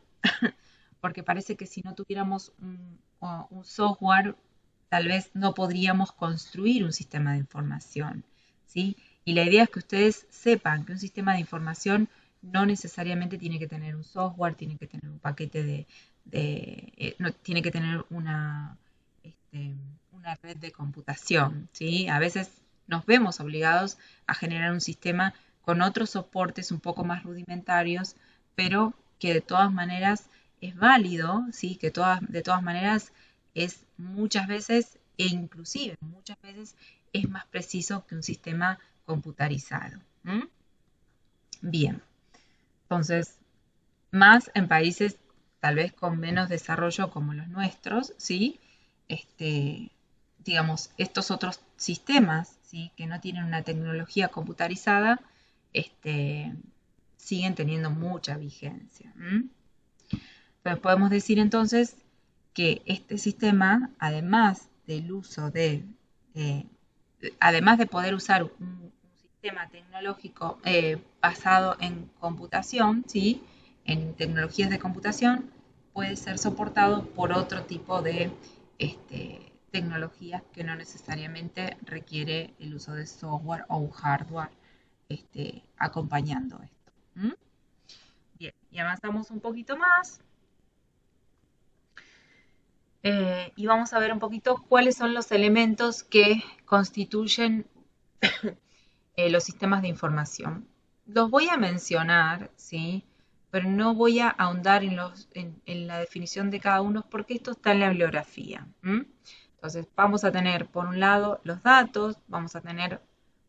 porque parece que si no tuviéramos un software, tal vez no podríamos construir un sistema de información, ¿sí? Y la idea es que ustedes sepan que un sistema de información no necesariamente tiene que tener un software, tiene que tener un paquete no, tiene que tener una red de computación, ¿sí? A veces nos vemos obligados a generar un sistema con otros soportes un poco más rudimentarios, pero que de todas maneras es válido, ¿sí? Que de todas maneras es muchas veces e inclusive muchas veces es más preciso que un sistema computarizado. ¿Mm? Bien, entonces, más en países tal vez con menos desarrollo como los nuestros, ¿sí? Digamos, estos otros sistemas, ¿sí?, que no tienen una tecnología computarizada, siguen teniendo mucha vigencia. Pero podemos decir entonces que este sistema, además del uso además de poder usar un sistema tecnológico basado en computación, ¿sí?, en tecnologías de computación, puede ser soportado por otro tipo de tecnologías que no necesariamente requiere el uso de software o un hardware acompañando esto. ¿Mm? Bien, y avanzamos un poquito más. Y vamos a ver un poquito cuáles son los elementos que constituyen los sistemas de información. Los voy a mencionar, ¿sí?, pero no voy a ahondar en la definición de cada uno porque esto está en la bibliografía. Entonces vamos a tener por un lado los datos, vamos a tener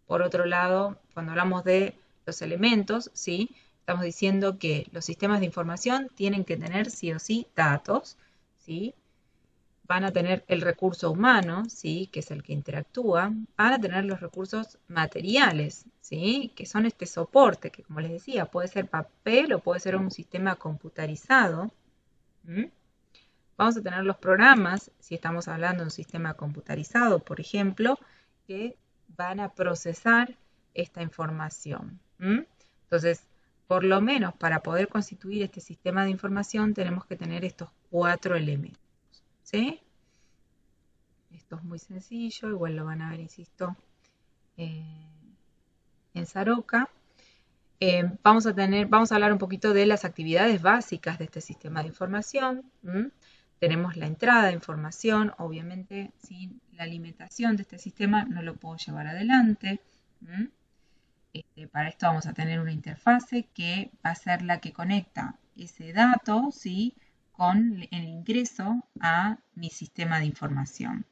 por otro lado, cuando hablamos de los elementos, ¿sí?, estamos diciendo que los sistemas de información tienen que tener sí o sí datos, ¿sí? Van a tener el recurso humano, ¿sí?, que es el que interactúa, van a tener los recursos materiales, ¿sí?, que son este soporte, que como les decía, puede ser papel o puede ser un sistema computarizado. Vamos a tener los programas, si estamos hablando de un sistema computarizado, por ejemplo, que van a procesar esta información. Entonces, por lo menos para poder constituir este sistema de información tenemos que tener estos 4 elementos. ¿Sí? Esto es muy sencillo, igual lo van a ver, insisto, en Saroca. Vamos a hablar un poquito de las actividades básicas de este sistema de información. Tenemos la entrada de información, obviamente sin la alimentación de este sistema no lo puedo llevar adelante. Para esto vamos a tener una interfase que va a ser la que conecta ese dato, ¿sí?, con el ingreso a mi sistema de información.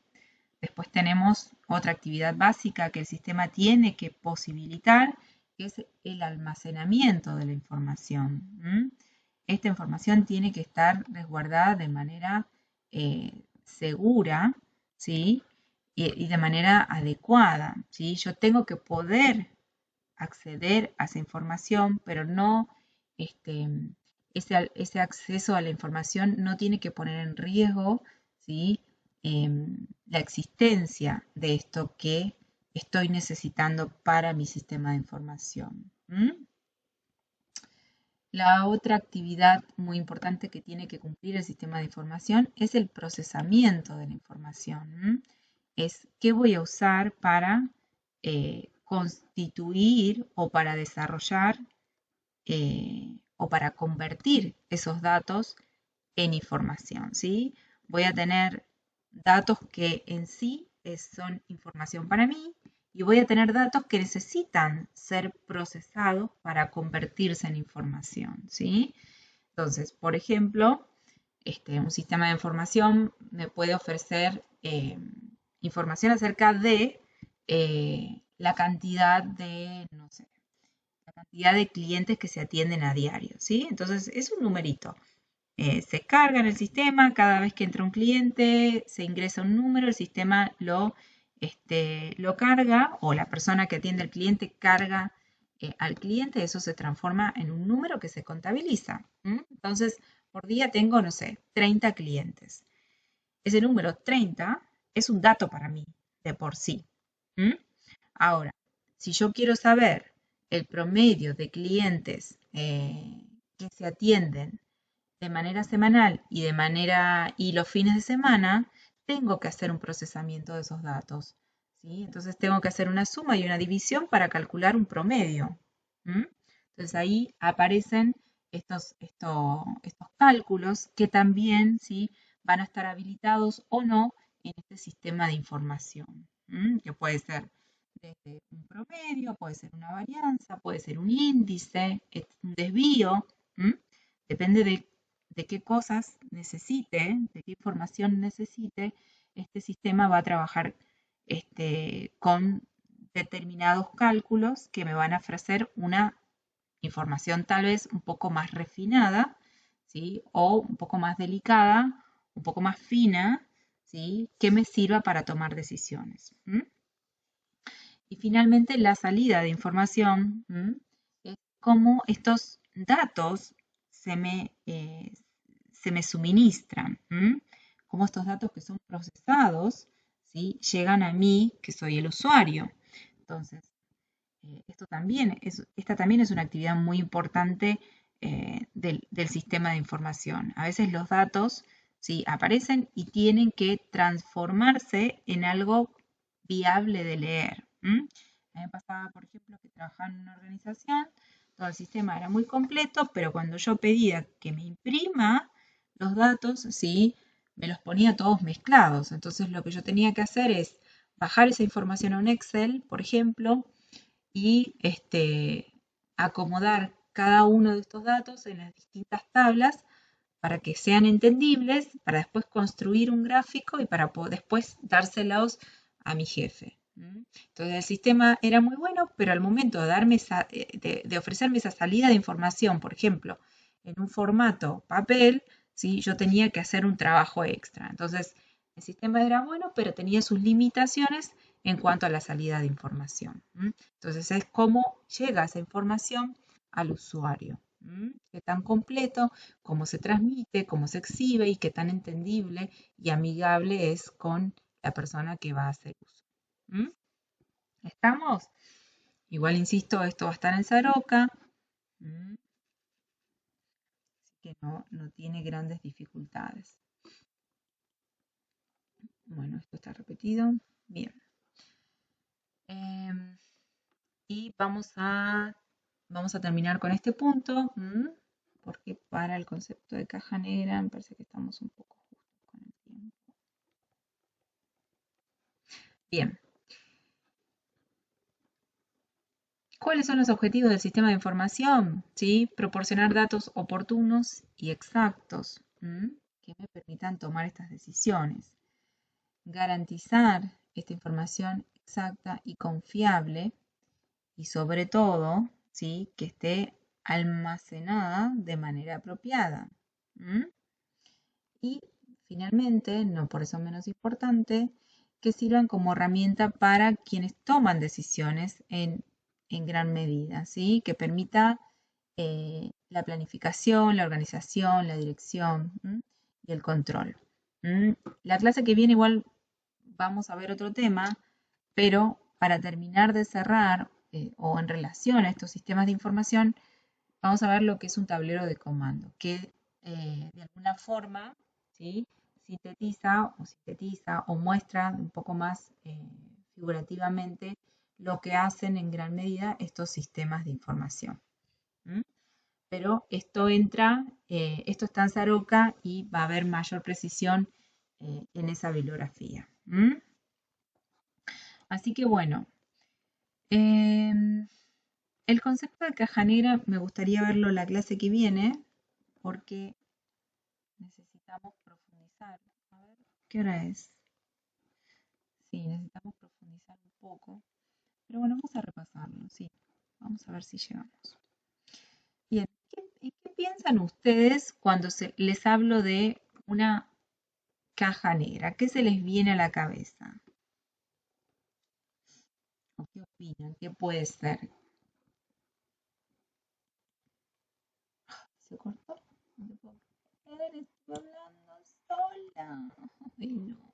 Después tenemos otra actividad básica que el sistema tiene que posibilitar, que es el almacenamiento de la información. Esta información tiene que estar resguardada de manera segura, ¿sí?, y de manera adecuada, ¿sí? Yo tengo que poder acceder a esa información, pero no ese acceso a la información no tiene que poner en riesgo, ¿sí?, la existencia de esto que estoy necesitando para mi sistema de información. La otra actividad muy importante que tiene que cumplir el sistema de información es el procesamiento de la información. Es qué voy a usar para constituir o para desarrollar o para convertir esos datos en información, ¿sí? Voy a tener datos que en sí son información para mí y voy a tener datos que necesitan ser procesados para convertirse en información, ¿sí? Entonces, por ejemplo, un sistema de información me puede ofrecer información acerca de la cantidad de, no sé, la cantidad de clientes que se atienden a diario, ¿sí? Entonces, es un numerito. Se carga en el sistema, cada vez que entra un cliente, se ingresa un número, el sistema lo carga, o la persona que atiende al cliente carga al cliente, eso se transforma en un número que se contabiliza. Entonces, por día tengo, no sé, 30 clientes. Ese número 30 es un dato para mí, de por sí. Ahora, si yo quiero saber el promedio de clientes que se atienden de manera semanal y los fines de semana, tengo que hacer un procesamiento de esos datos, ¿sí? Entonces tengo que hacer una suma y una división para calcular un promedio. Entonces ahí aparecen estos cálculos que también, ¿sí?, van a estar habilitados o no en este sistema de información, que puede ser desde un promedio, puede ser una varianza, puede ser un índice, un desvío, depende de qué cosas necesite, de qué información necesite, este sistema va a trabajar con determinados cálculos que me van a ofrecer una información tal vez un poco más refinada, ¿sí?, o un poco más delicada, un poco más fina, ¿sí?, que me sirva para tomar decisiones. Y finalmente la salida de información es cómo estos datos se me suministran, cómo estos datos que son procesados, ¿sí?, llegan a mí, que soy el usuario. Entonces, esta también es una actividad muy importante del sistema de información. A veces los datos, ¿sí?, aparecen y tienen que transformarse en algo viable de leer. A mí me pasaba, por ejemplo, que trabajaba en una organización, todo el sistema era muy completo, pero cuando yo pedía que me imprima los datos, ¿sí?, me los ponía todos mezclados. Entonces lo que yo tenía que hacer es bajar esa información a un Excel, por ejemplo, y acomodar cada uno de estos datos en las distintas tablas para que sean entendibles, para después construir un gráfico y para después dárselos a mi jefe. Entonces el sistema era muy bueno, pero al momento de darme de ofrecerme esa salida de información, por ejemplo, en un formato papel, ¿sí?, yo tenía que hacer un trabajo extra. Entonces el sistema era bueno, pero tenía sus limitaciones en cuanto a la salida de información. Entonces es cómo llega esa información al usuario. Qué tan completo, cómo se transmite, cómo se exhibe y qué tan entendible y amigable es con la persona que va a hacer uso. ¿Estamos? Igual, insisto, esto va a estar en Saroca, así que no tiene grandes dificultades. Bueno, esto está repetido. Bien. Y vamos a terminar con este punto, porque para el concepto de caja negra me parece que estamos un poco justos con el tiempo. Bien. ¿Cuáles son los objetivos del sistema de información? ¿Sí? Proporcionar datos oportunos y exactos que me permitan tomar estas decisiones. Garantizar esta información exacta y confiable y sobre todo, ¿sí?, que esté almacenada de manera apropiada. Y finalmente, no por eso menos importante, que sirvan como herramienta para quienes toman decisiones en gran medida, ¿sí?, que permita la planificación, la organización, la dirección y el control. La clase que viene igual vamos a ver otro tema, pero para terminar de cerrar o en relación a estos sistemas de información, vamos a ver lo que es un tablero de comando, que de alguna forma, ¿sí?, sintetiza o muestra un poco más figurativamente lo que hacen en gran medida estos sistemas de información. Pero esto está en Saroca y va a haber mayor precisión en esa bibliografía. Así que bueno, El concepto de caja negra me gustaría verlo la clase que viene, porque necesitamos profundizar. A ver, ¿qué hora es? Sí, necesitamos profundizar un poco. Pero bueno, vamos a repasarlo, sí. Vamos a ver si llegamos. Bien, ¿qué piensan ustedes cuando les hablo de una caja negra? ¿Qué se les viene a la cabeza? ¿O qué opinan? ¿Qué puede ser? ¿Se cortó? No te puedo creer, estoy hablando sola. Ay, no.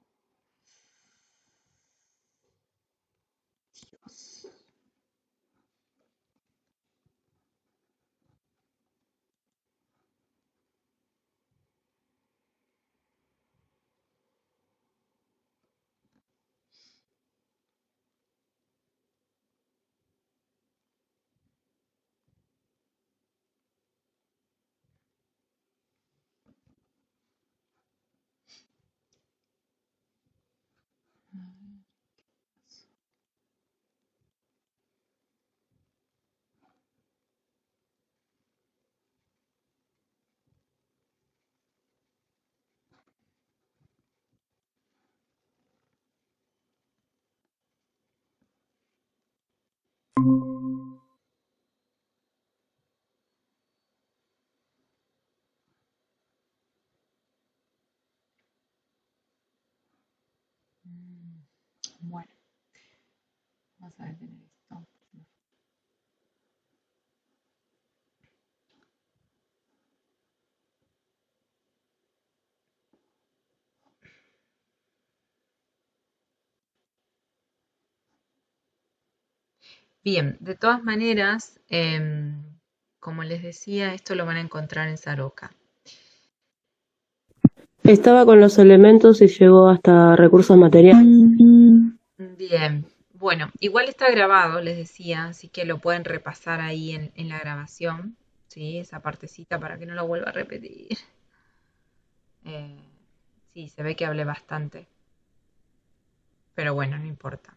Dios. Bueno, vamos a detener esto. Bien, de todas maneras, como les decía, esto lo van a encontrar en Saroca. Estaba con los elementos y llegó hasta recursos materiales. Bien, bueno, igual está grabado, les decía, así que lo pueden repasar ahí en la grabación, ¿sí? Esa partecita para que no lo vuelva a repetir. Sí, se ve que hablé bastante, pero bueno, no importa.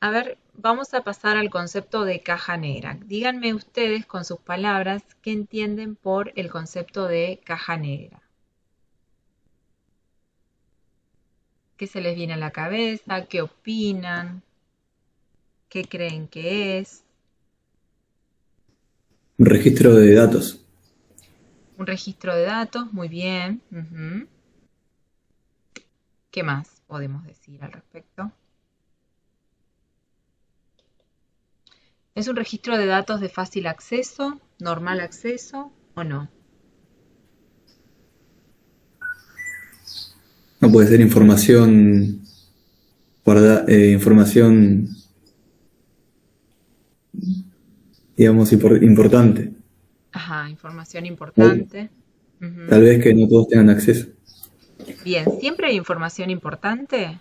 A ver, vamos a pasar al concepto de caja negra. Díganme ustedes con sus palabras qué entienden por el concepto de caja negra. ¿Qué se les viene a la cabeza? ¿Qué opinan? ¿Qué creen que es? Un registro de datos. Un registro de datos, muy bien. ¿Qué más podemos decir al respecto? ¿Es un registro de datos de fácil acceso, normal acceso o no? No puede ser información información, digamos, importante. Ajá, información importante. Tal vez que no todos tengan acceso. Bien, ¿siempre hay información importante?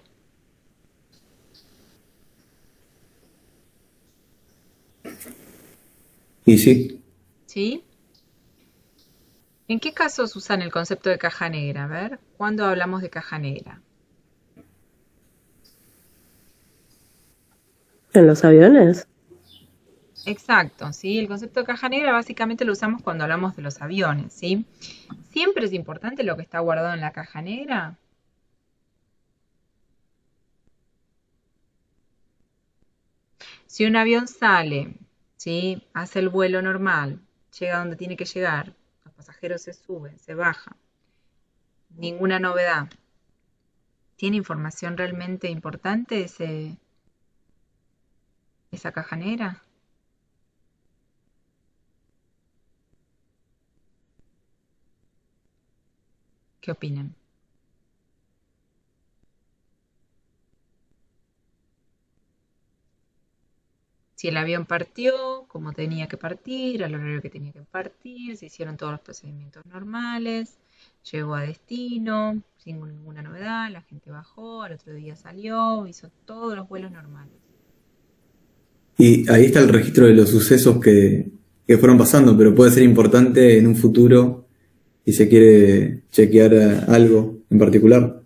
Y sí, ¿Sí? ¿En qué casos usan el concepto de caja negra? A ver, ¿cuándo hablamos de caja negra? ¿En los aviones? Exacto, ¿sí? El concepto de caja negra básicamente lo usamos cuando hablamos de los aviones, ¿sí? ¿Siempre es importante lo que está guardado en la caja negra? Si un avión sale, ¿sí? Hace el vuelo normal, llega donde tiene que llegar, los pasajeros se suben, se bajan, ninguna novedad. ¿Tiene información realmente importante esa caja negra? ¿Qué opinan? Si el avión partió como tenía que partir, al horario que tenía que partir, se hicieron todos los procedimientos normales, llegó a destino, sin ninguna novedad, la gente bajó, al otro día salió, hizo todos los vuelos normales. y ahí está el registro de los sucesos que fueron pasando, pero puede ser importante en un futuro si se quiere chequear algo en particular.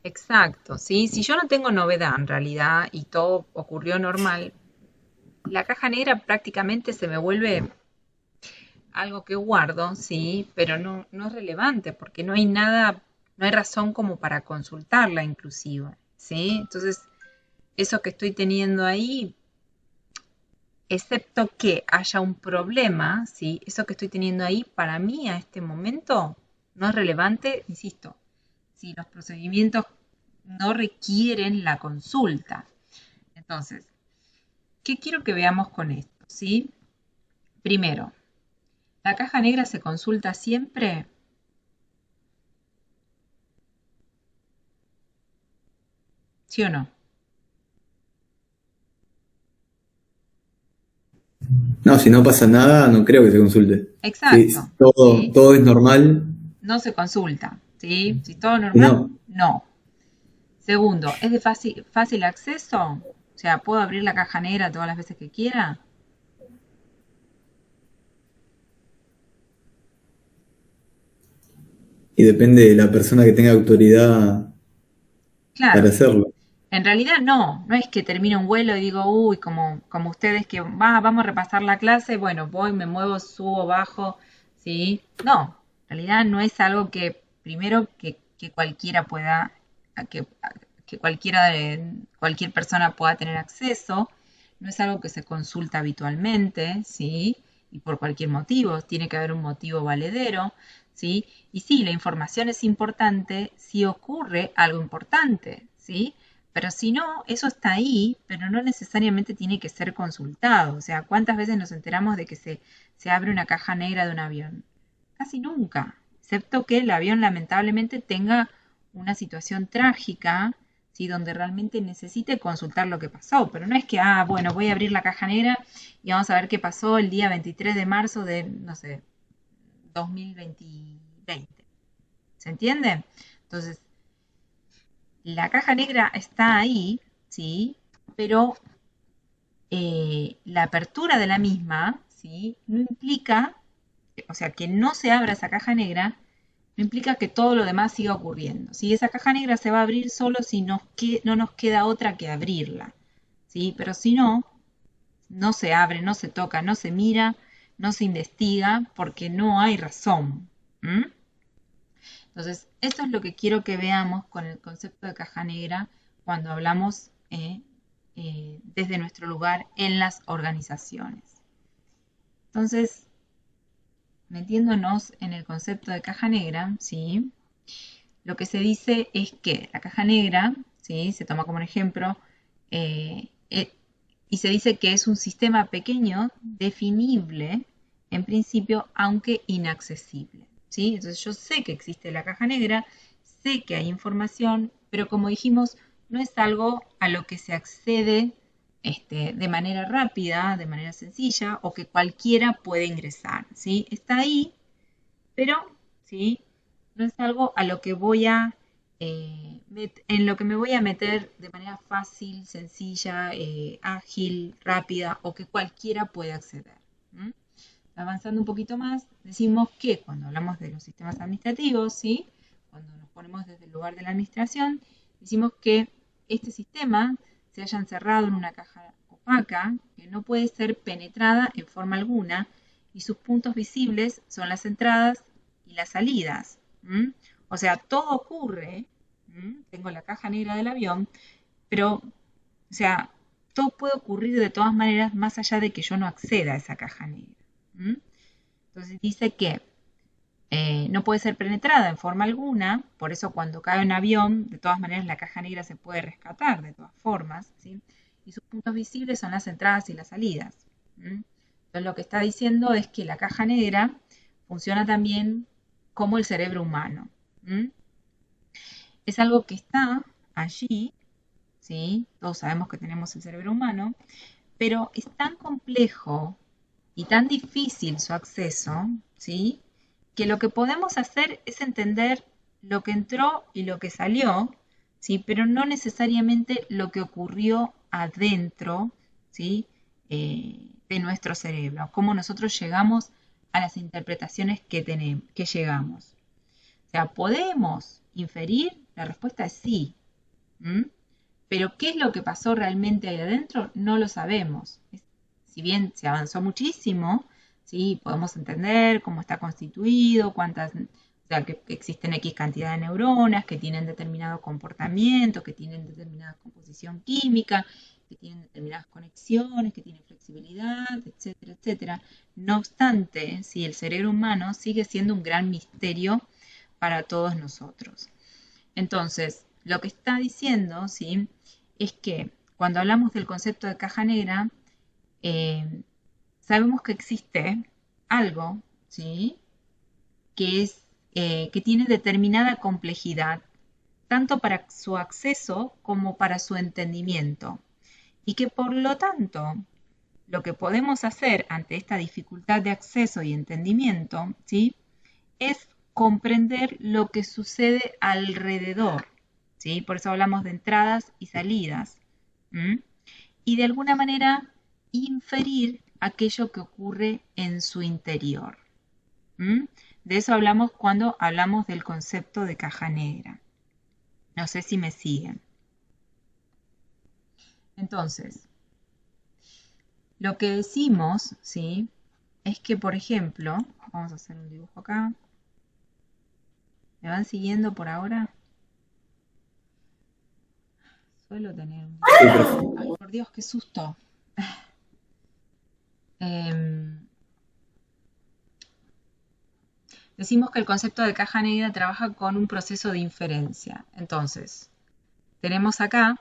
Exacto, ¿sí? Si yo no tengo novedad en realidad y todo ocurrió normal, la caja negra prácticamente se me vuelve algo que guardo, sí, pero no es relevante porque no hay nada, no hay razón como para consultarla inclusive, ¿sí? Entonces, eso que estoy teniendo ahí, excepto que haya un problema, ¿sí? Eso que estoy teniendo ahí, para mí a este momento no es relevante, insisto, si los procedimientos no requieren la consulta. Entonces, ¿qué quiero que veamos con esto? ¿Sí? Primero, ¿la caja negra se consulta siempre? ¿Sí o no? No, si no pasa nada, no creo que se consulte. Si Exacto, todo, ¿sí? todo es normal, No se consulta, ¿sí? Si todo normal, no. no. Segundo, ¿es de fácil acceso? O sea, ¿puedo abrir la caja negra todas las veces que quiera? Y depende de la persona que tenga autoridad para Claro, hacerlo. en realidad no es que termine un vuelo y digo, uy, como ustedes que vamos a repasar la clase, bueno, voy, me muevo, subo, bajo, ¿sí? No, en realidad no es algo que, primero, que cualquiera pueda, que cualquier persona pueda tener acceso, no es algo que se consulta habitualmente, ¿sí? Y por cualquier motivo, tiene que haber un motivo valedero, ¿sí? Y sí, la información es importante si ocurre algo importante, ¿sí? Pero si no, eso está ahí, pero no necesariamente tiene que ser consultado. O sea, ¿cuántas veces nos enteramos de que se abre una caja negra de un avión? Casi nunca, excepto que el avión lamentablemente tenga una situación trágica, ¿sí? Donde realmente necesite consultar lo que pasó. Pero no es que, bueno, voy a abrir la caja negra y vamos a ver qué pasó el día 23 de marzo de, no sé, 2020. ¿Se entiende? Entonces, la caja negra está ahí, ¿sí? Pero la apertura de la misma, ¿sí? No implica, o sea, que no se abra esa caja negra, no implica que todo lo demás siga ocurriendo. ¿Sí? Esa caja negra se va a abrir solo si no nos queda otra que abrirla, ¿sí? Pero si no, no se abre, no se toca, no se mira, no se investiga, porque no hay razón. ¿Mm? Entonces, eso es lo que quiero que veamos con el concepto de caja negra cuando hablamos desde nuestro lugar en las organizaciones. Entonces, metiéndonos en el concepto de caja negra, ¿sí? Lo que se dice es que la caja negra, ¿sí? Se toma como un ejemplo, eh, eh, y se dice que es un sistema pequeño, definible, en principio, aunque inaccesible, ¿sí? Entonces yo sé que existe la caja negra, sé que hay información, pero como dijimos, no es algo a lo que se accede de manera rápida, de manera sencilla, o que cualquiera puede ingresar, ¿sí? Está ahí, pero, ¿sí? No es algo a lo que voy a, en lo que me voy a meter de manera fácil, sencilla, ágil, rápida o que cualquiera pueda acceder. ¿Mm? Avanzando un poquito más, decimos que cuando hablamos de los sistemas administrativos, ¿sí? Cuando nos ponemos desde el lugar de la administración, decimos que este sistema se haya encerrado en una caja opaca que no puede ser penetrada en forma alguna y sus puntos visibles son las entradas y las salidas. ¿Mm? O sea, todo ocurre, tengo la caja negra del avión, pero, o sea, todo puede ocurrir de todas maneras más allá de que yo no acceda a esa caja negra. ¿Mm? Entonces dice que no puede ser penetrada en forma alguna, por eso cuando cae un avión, de todas maneras la caja negra se puede rescatar de todas formas, ¿sí? Y sus puntos visibles son las entradas y las salidas. ¿Mm? Entonces lo que está diciendo es que la caja negra funciona también como el cerebro humano. ¿Mm? Es algo que está allí, ¿sí? Todos sabemos que tenemos el cerebro humano, pero es tan complejo y tan difícil su acceso, ¿sí? Que lo que podemos hacer es entender lo que entró y lo que salió, ¿sí? Pero no necesariamente lo que ocurrió adentro, ¿sí? De nuestro cerebro, cómo nosotros llegamos a las interpretaciones que llegamos. O sea, podemos inferir La respuesta es sí. ¿Mm? Pero ¿qué es lo que pasó realmente ahí adentro? No lo sabemos. Si bien se avanzó muchísimo, ¿sí? Podemos entender cómo está constituido, o sea, que existen X cantidad de neuronas, que tienen determinado comportamiento, que tienen determinada composición química, que tienen determinadas conexiones, que tienen flexibilidad, etcétera, etcétera. No obstante, ¿sí? El cerebro humano sigue siendo un gran misterio para todos nosotros. Entonces, lo que está diciendo, ¿sí? Es que cuando hablamos del concepto de caja negra, sabemos que existe algo, ¿sí? Que tiene determinada complejidad, tanto para su acceso como para su entendimiento, y que por lo tanto, lo que podemos hacer ante esta dificultad de acceso y entendimiento, ¿sí? Es comprender lo que sucede alrededor, ¿sí? Por eso hablamos de entradas y salidas, ¿m? Y de alguna manera inferir aquello que ocurre en su interior. ¿M? De eso hablamos cuando hablamos del concepto de caja negra. No sé si me siguen. Entonces, lo que decimos, ¿sí? Es que, por ejemplo, vamos a hacer un dibujo acá. ¿Me van siguiendo por ahora? Suelo tener un... Ay, por Dios, qué susto. Decimos que el concepto de caja negra trabaja con un proceso de inferencia. Entonces, tenemos acá,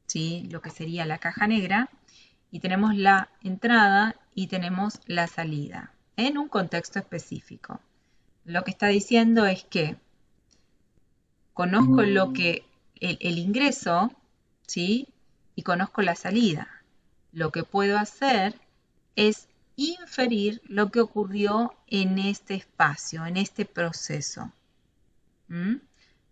¿sí? Lo que sería la caja negra, y tenemos la entrada y tenemos la salida, en un contexto específico. Lo que está diciendo es que conozco el ingreso, ¿sí? Y conozco la salida. Lo que puedo hacer es inferir lo que ocurrió en este espacio, en este proceso. ¿Mm?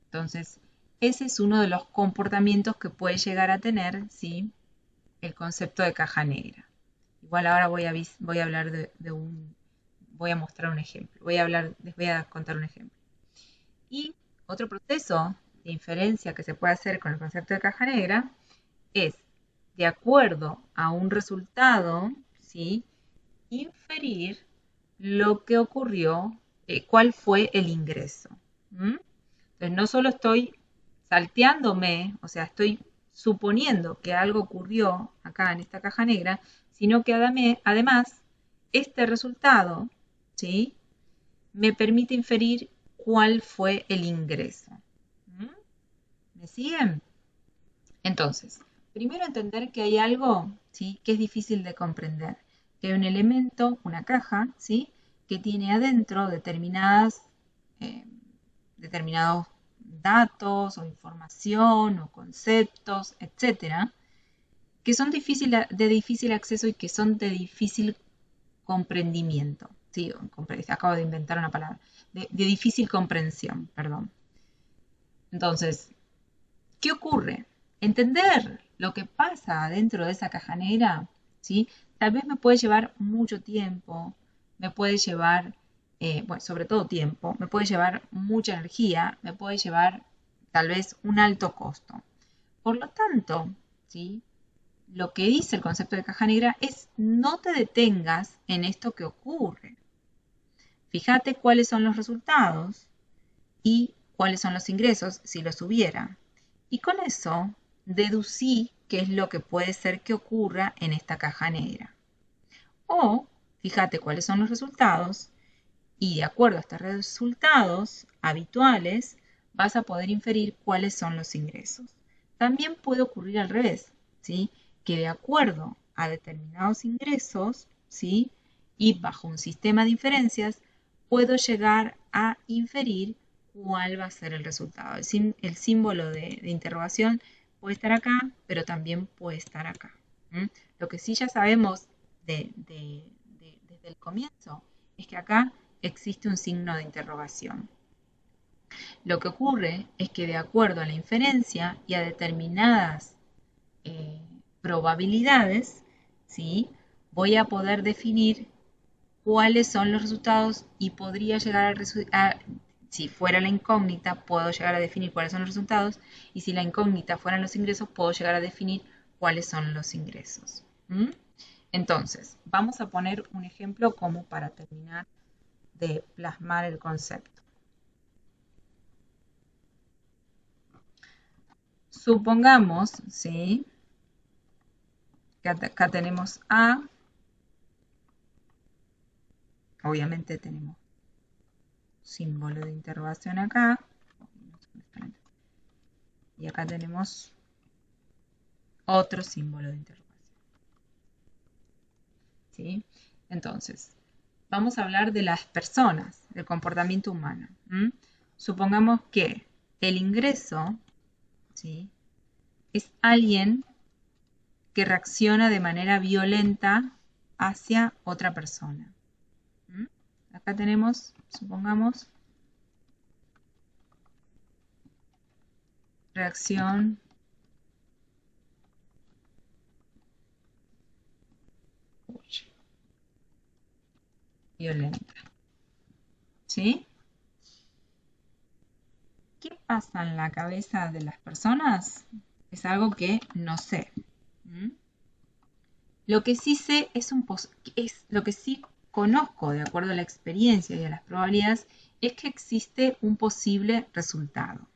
Entonces, ese es uno de los comportamientos que puede llegar a tener, ¿sí? El concepto de caja negra. Igual ahora voy a hablar voy a mostrar un ejemplo. Les voy a contar un ejemplo. Y otro proceso de inferencia que se puede hacer con el concepto de caja negra es, de acuerdo a un resultado, ¿sí? Inferir lo que ocurrió, cuál fue el ingreso. ¿Mm? Entonces, no solo estoy salteándome, o sea, estoy suponiendo que algo ocurrió acá en esta caja negra, sino que además este resultado, ¿sí? Me permite inferir cuál fue el ingreso. ¿Mm? ¿Me siguen? Entonces, primero entender que hay algo, ¿sí? Que es difícil de comprender. Que hay un elemento, una caja, ¿sí? Que tiene adentro determinados datos o información o conceptos, etcétera, que son de difícil acceso y que son de difícil comprendimiento. Sí, acabo de inventar una palabra. De difícil comprensión, perdón. Entonces, ¿qué ocurre? Entender lo que pasa dentro de esa caja negra, ¿sí? Tal vez me puede llevar mucho tiempo, me puede llevar, bueno, sobre todo tiempo, me puede llevar mucha energía, me puede llevar tal vez un alto costo. Por lo tanto, ¿sí? Lo que dice el concepto de caja negra es no te detengas en esto que ocurre. Fíjate cuáles son los resultados y cuáles son los ingresos, si los hubiera. Y con eso deducí qué es lo que puede ser que ocurra en esta caja negra. O fíjate cuáles son los resultados y de acuerdo a estos resultados habituales vas a poder inferir cuáles son los ingresos. También puede ocurrir al revés, ¿sí? Que de acuerdo a determinados ingresos, ¿sí? Y bajo un sistema de inferencias, puedo llegar a inferir cuál va a ser el resultado. El símbolo de interrogación puede estar acá, pero también puede estar acá. ¿Mm? Lo que sí ya sabemos desde el comienzo es que acá existe un signo de interrogación. Lo que ocurre es que de acuerdo a la inferencia y a determinadas probabilidades, ¿sí? Voy a poder definir cuáles son los resultados y podría llegar Si fuera la incógnita, puedo llegar a definir cuáles son los resultados, y si la incógnita fueran los ingresos, puedo llegar a definir cuáles son los ingresos. Entonces, vamos a poner un ejemplo como para terminar de plasmar el concepto. Supongamos, ¿sí?, que acá tenemos A, obviamente tenemos símbolo de interrogación acá, y acá tenemos otro símbolo de interrogación. ¿Sí? Entonces, vamos a hablar de las personas, del comportamiento humano. Supongamos que el ingreso, ¿sí?, es alguien que reacciona de manera violenta hacia otra persona. Acá tenemos, supongamos, reacción violenta. ¿Sí? ¿Qué pasa en la cabeza de las personas? Es algo que no sé. Lo que sí sé es lo que sí conozco de acuerdo a la experiencia y a las probabilidades es que existe un posible resultado.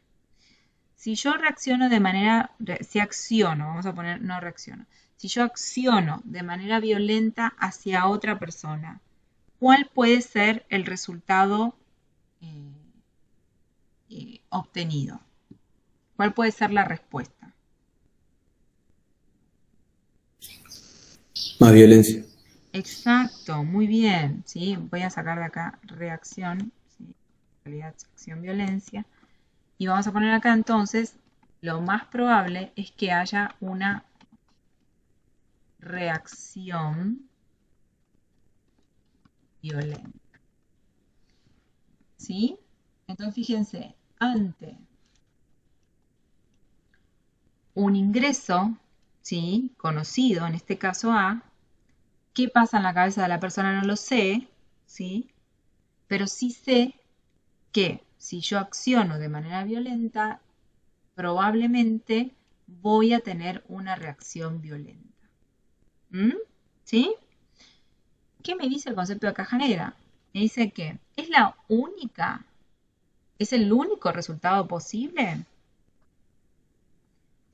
Si yo reacciono de manera, si acciono, vamos a poner no reacciono, si yo acciono de manera violenta hacia otra persona, ¿cuál puede ser el resultado obtenido? ¿Cuál puede ser la respuesta? Más violencia. Exacto, muy bien, ¿sí? Voy a sacar de acá reacción, ¿sí? En realidad acción, violencia. Y vamos a poner acá entonces, lo más probable es que haya una reacción violenta. ¿Sí? Entonces fíjense, ante un ingreso, ¿sí?, conocido, en este caso A, ¿qué pasa en la cabeza de la persona? No lo sé, ¿sí? Pero sí sé que si yo acciono de manera violenta, probablemente voy a tener una reacción violenta. ¿Sí? ¿Qué me dice el concepto de caja negra? Me dice que es el único resultado posible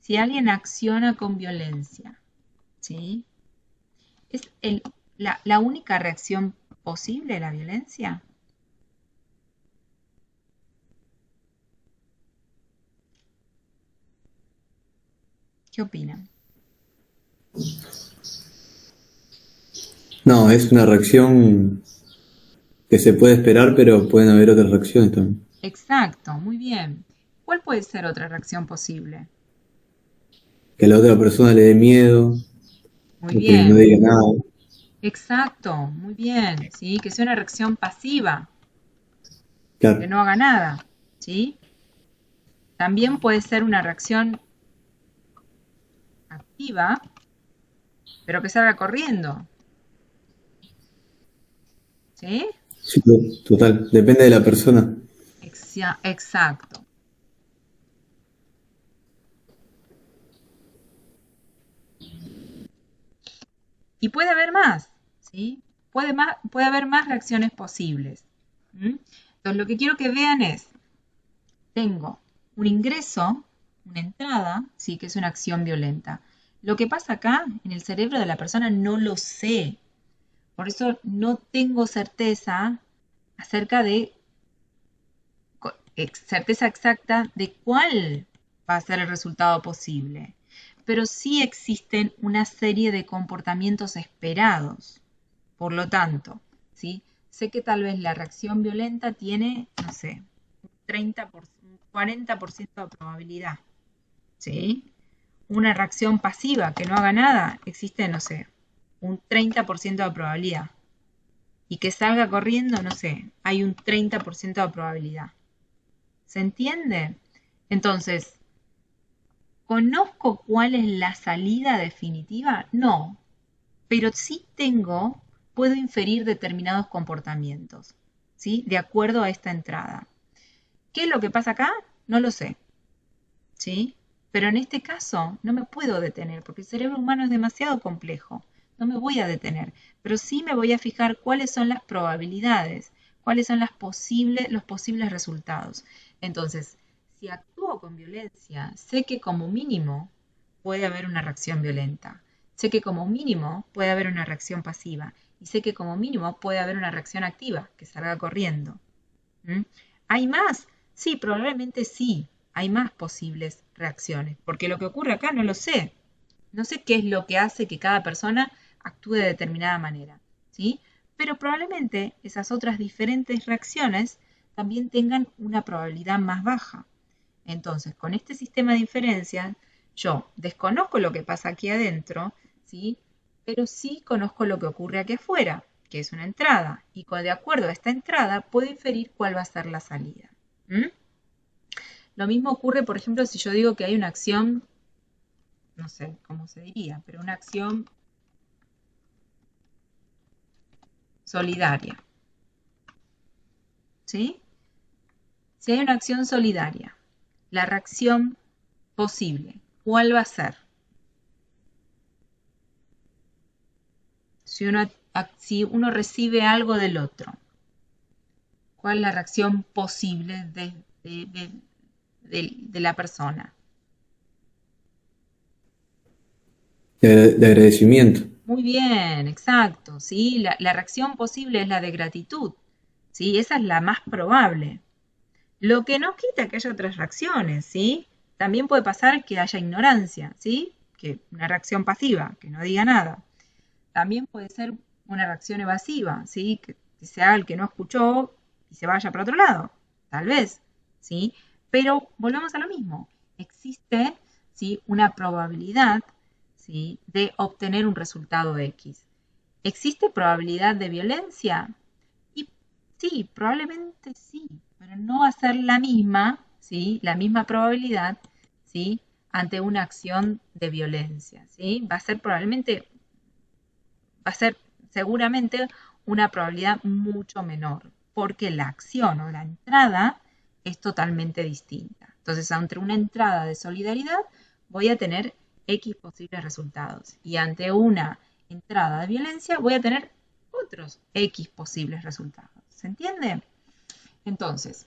si alguien acciona con violencia. ¿Sí? ¿Es la única reacción posible la violencia? ¿Qué opinan? No, es una reacción que se puede esperar, pero pueden haber otras reacciones también. Exacto, muy bien. ¿Cuál puede ser otra reacción posible? Que a la otra persona le dé miedo, Muy o que no bien. diga nada. Exacto, muy bien. ¿Sí? Que sea una reacción pasiva, que Claro, no haga nada. ¿Sí? También puede ser una reacción activa, pero que salga corriendo. ¿Sí? sí, total. Depende de la persona. Exacto. Y puede haber más, ¿sí? Puede haber más reacciones posibles. Entonces, lo que quiero que vean es, tengo un ingreso, una entrada, sí, que es una acción violenta. Lo que pasa acá en el cerebro de la persona no lo sé. Por eso no tengo certeza acerca de certeza exacta de cuál va a ser el resultado posible. Pero sí existen una serie de comportamientos esperados. Por lo tanto, ¿sí? Sé que tal vez la reacción violenta tiene, no sé, un 40% de probabilidad. ¿Sí? Una reacción pasiva que no haga nada, existe, no sé, un 30% de probabilidad. Y que salga corriendo, no sé, hay un 30% de probabilidad. ¿Se entiende? Entonces, ¿conozco cuál es la salida definitiva? No, pero sí puedo inferir determinados comportamientos, ¿sí? De acuerdo a esta entrada. ¿Qué es lo que pasa acá? No lo sé, ¿sí? Pero en este caso no me puedo detener porque el cerebro humano es demasiado complejo. No me voy a detener, pero sí me voy a fijar cuáles son las probabilidades, cuáles son los posibles resultados. Entonces, si actúo con violencia, sé que como mínimo puede haber una reacción violenta. Sé que como mínimo puede haber una reacción pasiva. Y sé que como mínimo puede haber una reacción activa, que salga corriendo. ¿Mm? ¿Hay más? Sí, probablemente sí. Hay más posibles reacciones. Porque lo que ocurre acá no lo sé. No sé qué es lo que hace que cada persona actúe de determinada manera, ¿sí? Pero probablemente esas otras diferentes reacciones también tengan una probabilidad más baja. Entonces, con este sistema de inferencias, yo desconozco lo que pasa aquí adentro, ¿sí? Pero sí conozco lo que ocurre aquí afuera, que es una entrada. Y de acuerdo a esta entrada, puedo inferir cuál va a ser la salida. ¿Mm? Lo mismo ocurre, por ejemplo, si yo digo que hay una acción, no sé cómo se diría, pero una acción solidaria. ¿Sí? Si hay una acción solidaria, la reacción posible, ¿cuál va a ser? Si uno recibe algo del otro, ¿cuál es la reacción posible de la persona? De agradecimiento. Muy bien, exacto, ¿sí? La reacción posible es la de gratitud, ¿sí? Esa es la más probable. Lo que no quita que haya otras reacciones, ¿sí? También puede pasar que haya ignorancia, ¿sí? Que una reacción pasiva, que no diga nada. También puede ser una reacción evasiva, ¿sí? Que se haga el que no escuchó y se vaya para otro lado, tal vez, ¿sí? Pero volvemos a lo mismo. Existe, ¿sí? Una probabilidad, ¿sí? De obtener un resultado X. ¿Existe probabilidad de violencia? Y sí, probablemente sí, pero no va a ser la misma, ¿sí? La misma probabilidad, ¿sí? Ante una acción de violencia, ¿sí? Va a ser seguramente una probabilidad mucho menor, porque la acción o la entrada es totalmente distinta. Entonces, ante una entrada de solidaridad, voy a tener X posibles resultados. Y ante una entrada de violencia, voy a tener otros X posibles resultados. ¿Se entiende? Entonces,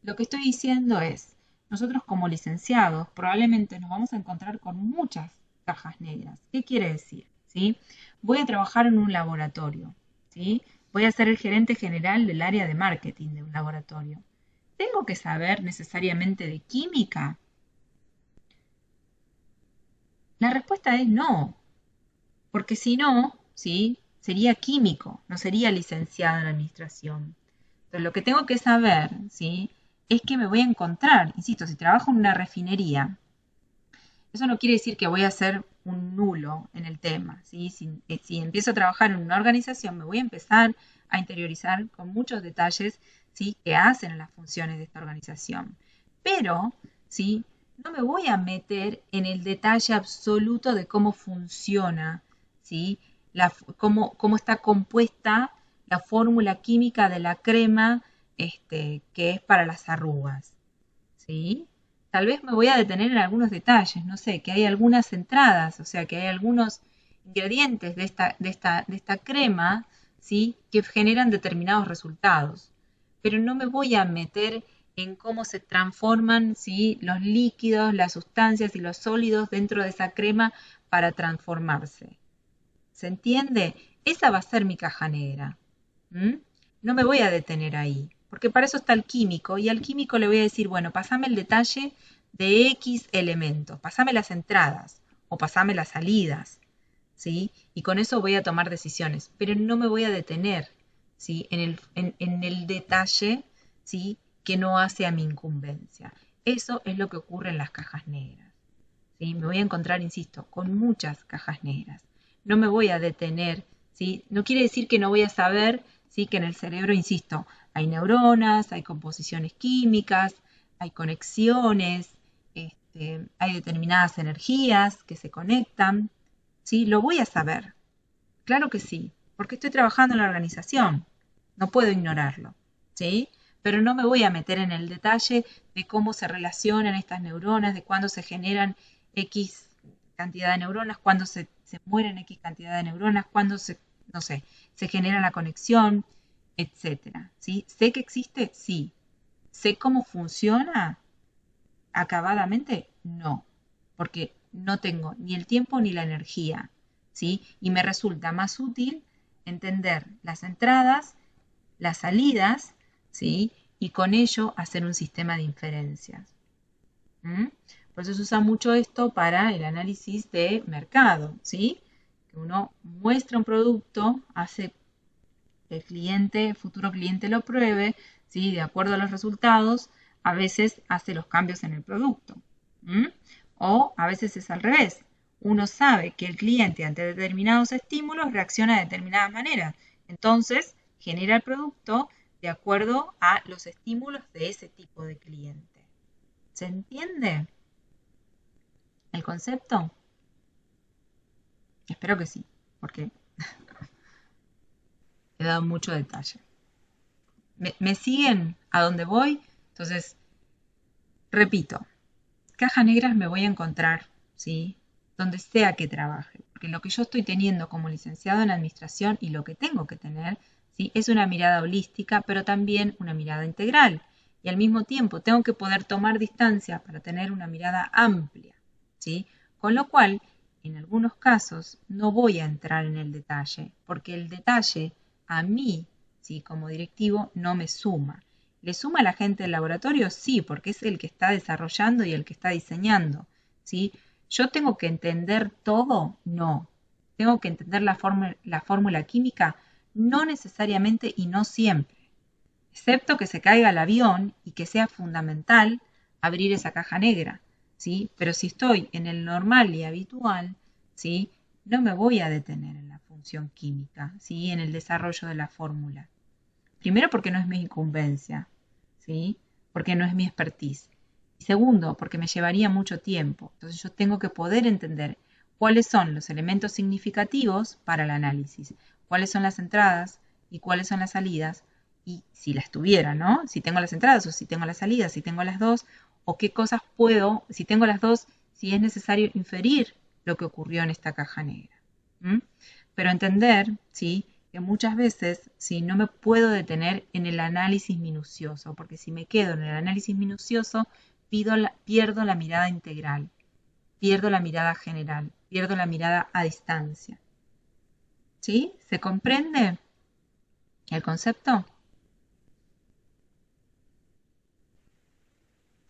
lo que estoy diciendo es, nosotros como licenciados probablemente nos vamos a encontrar con muchas cajas negras. ¿Qué quiere decir? ¿Sí? Voy a trabajar en un laboratorio, ¿sí? Voy a ser el gerente general del área de marketing de un laboratorio. ¿Tengo que saber necesariamente de química? La respuesta es no, porque si no, ¿sí? Sería químico, no sería licenciado en administración. Entonces, lo que tengo que saber, ¿sí? Es que me voy a encontrar, insisto, si trabajo en una refinería, eso no quiere decir que voy a ser un nulo en el tema, ¿sí? Si empiezo a trabajar en una organización, me voy a empezar a interiorizar con muchos detalles, ¿sí? Que hacen las funciones de esta organización. Pero, ¿sí? No me voy a meter en el detalle absoluto de cómo funciona, ¿sí? Cómo está compuesta la fórmula química de la crema que es para las arrugas, ¿sí? Tal vez me voy a detener en algunos detalles, no sé, que hay algunas entradas, o sea, que hay algunos ingredientes de esta crema, ¿sí? Que generan determinados resultados. Pero no me voy a meter en cómo se transforman, ¿sí? Los líquidos, las sustancias y los sólidos dentro de esa crema para transformarse. ¿Se entiende? Esa va a ser mi caja negra. ¿Mm? No me voy a detener ahí, porque para eso está el químico, y al químico le voy a decir, bueno, pasame el detalle de X elementos, pasame las entradas o pasame las salidas, ¿sí? Y con eso voy a tomar decisiones, pero no me voy a detener, ¿sí? En el detalle, ¿sí? Que no hace a mi incumbencia. Eso es lo que ocurre en las cajas negras, ¿sí? Me voy a encontrar, insisto, con muchas cajas negras. No me voy a detener, ¿sí? No quiere decir que no voy a saber, ¿sí? Que en el cerebro, insisto, hay neuronas, hay composiciones químicas, hay conexiones, hay determinadas energías que se conectan, ¿sí? Lo voy a saber, claro que sí, porque estoy trabajando en la organización, no puedo ignorarlo, ¿sí? pero no me voy a meter en el detalle de cómo se relacionan estas neuronas, de cuándo se generan X cantidad de neuronas, cuándo se mueren X cantidad de neuronas, cuándo se genera la conexión, etcétera, ¿sí? ¿Sé que existe? Sí. ¿Sé cómo funciona acabadamente? No, porque no tengo ni el tiempo ni la energía, ¿sí? Y me resulta más útil entender las entradas, las salidas, ¿sí? Y con ello hacer un sistema de inferencias. Por eso se usa mucho esto para el análisis de mercado, ¿sí? Que uno muestra un producto, hace que el futuro cliente lo pruebe, ¿sí? De acuerdo a los resultados, a veces hace los cambios en el producto. O a veces es al revés. Uno sabe que el cliente ante determinados estímulos reacciona de determinadas maneras. Entonces, genera el producto de acuerdo a los estímulos de ese tipo de cliente. ¿Se entiende el concepto? Espero que sí, porque he dado mucho detalle. ¿Me siguen a dónde voy? Entonces, repito, cajas negras me voy a encontrar, ¿sí? Donde sea que trabaje. Porque lo que yo estoy teniendo como licenciado en administración y lo que tengo que tener, ¿sí? Es una mirada holística, pero también una mirada integral. Y al mismo tiempo tengo que poder tomar distancia para tener una mirada amplia, ¿sí? Con lo cual, en algunos casos, no voy a entrar en el detalle, porque el detalle a mí, ¿sí? Como directivo, no me suma. ¿Le suma a la gente del laboratorio? Sí, porque es el que está desarrollando y el que está diseñando, ¿sí? ¿Yo tengo que entender todo? No. ¿Tengo que entender la fórmula química? No necesariamente y no siempre, excepto que se caiga el avión y que sea fundamental abrir esa caja negra, ¿sí? Pero si estoy en el normal y habitual, ¿sí? No me voy a detener en la función química, ¿sí? En el desarrollo de la fórmula. Primero, porque no es mi incumbencia, ¿sí? Porque no es mi expertise. Y segundo, porque me llevaría mucho tiempo. Entonces yo tengo que poder entender cuáles son los elementos significativos para el análisis, cuáles son las entradas y cuáles son las salidas, y si las tuviera, ¿no? Si tengo las entradas o si tengo las salidas, si tengo las dos, o qué cosas puedo, si tengo las dos, si es necesario inferir lo que ocurrió en esta caja negra. Pero entender, ¿sí? Que muchas veces, si no me puedo detener en el análisis minucioso, porque si me quedo en el análisis minucioso, pierdo la mirada integral, pierdo la mirada general, pierdo la mirada a distancia. ¿Sí? ¿Se comprende el concepto?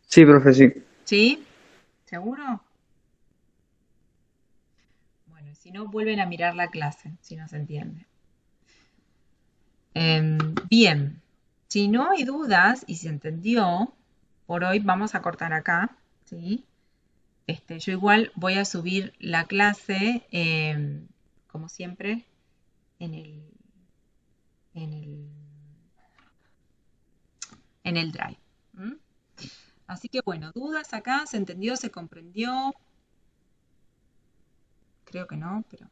Sí, profe, sí. ¿Sí? ¿Seguro? Bueno, si no, vuelven a mirar la clase, si no se entiende. Bien, si no hay dudas y se entendió, por hoy vamos a cortar acá, ¿sí? Yo igual voy a subir la clase, como siempre, en el Drive. Así que bueno, dudas acá, ¿se entendió? ¿Se comprendió? Creo que no, pero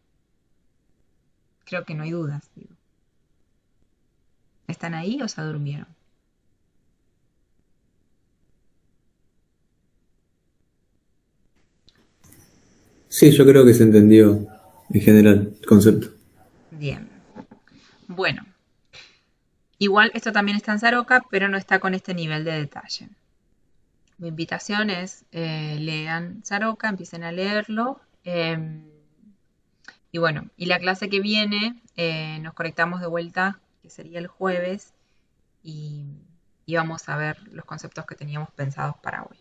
creo que no hay dudas, digo. ¿Están ahí o se durmieron? Sí, yo creo que se entendió en general el concepto. Bien. Bueno, igual esto también está en Saroca, pero no está con este nivel de detalle. Mi invitación es lean Saroca, empiecen a leerlo. Y bueno, y la clase que viene nos conectamos de vuelta, que sería el jueves, y vamos a ver los conceptos que teníamos pensados para hoy.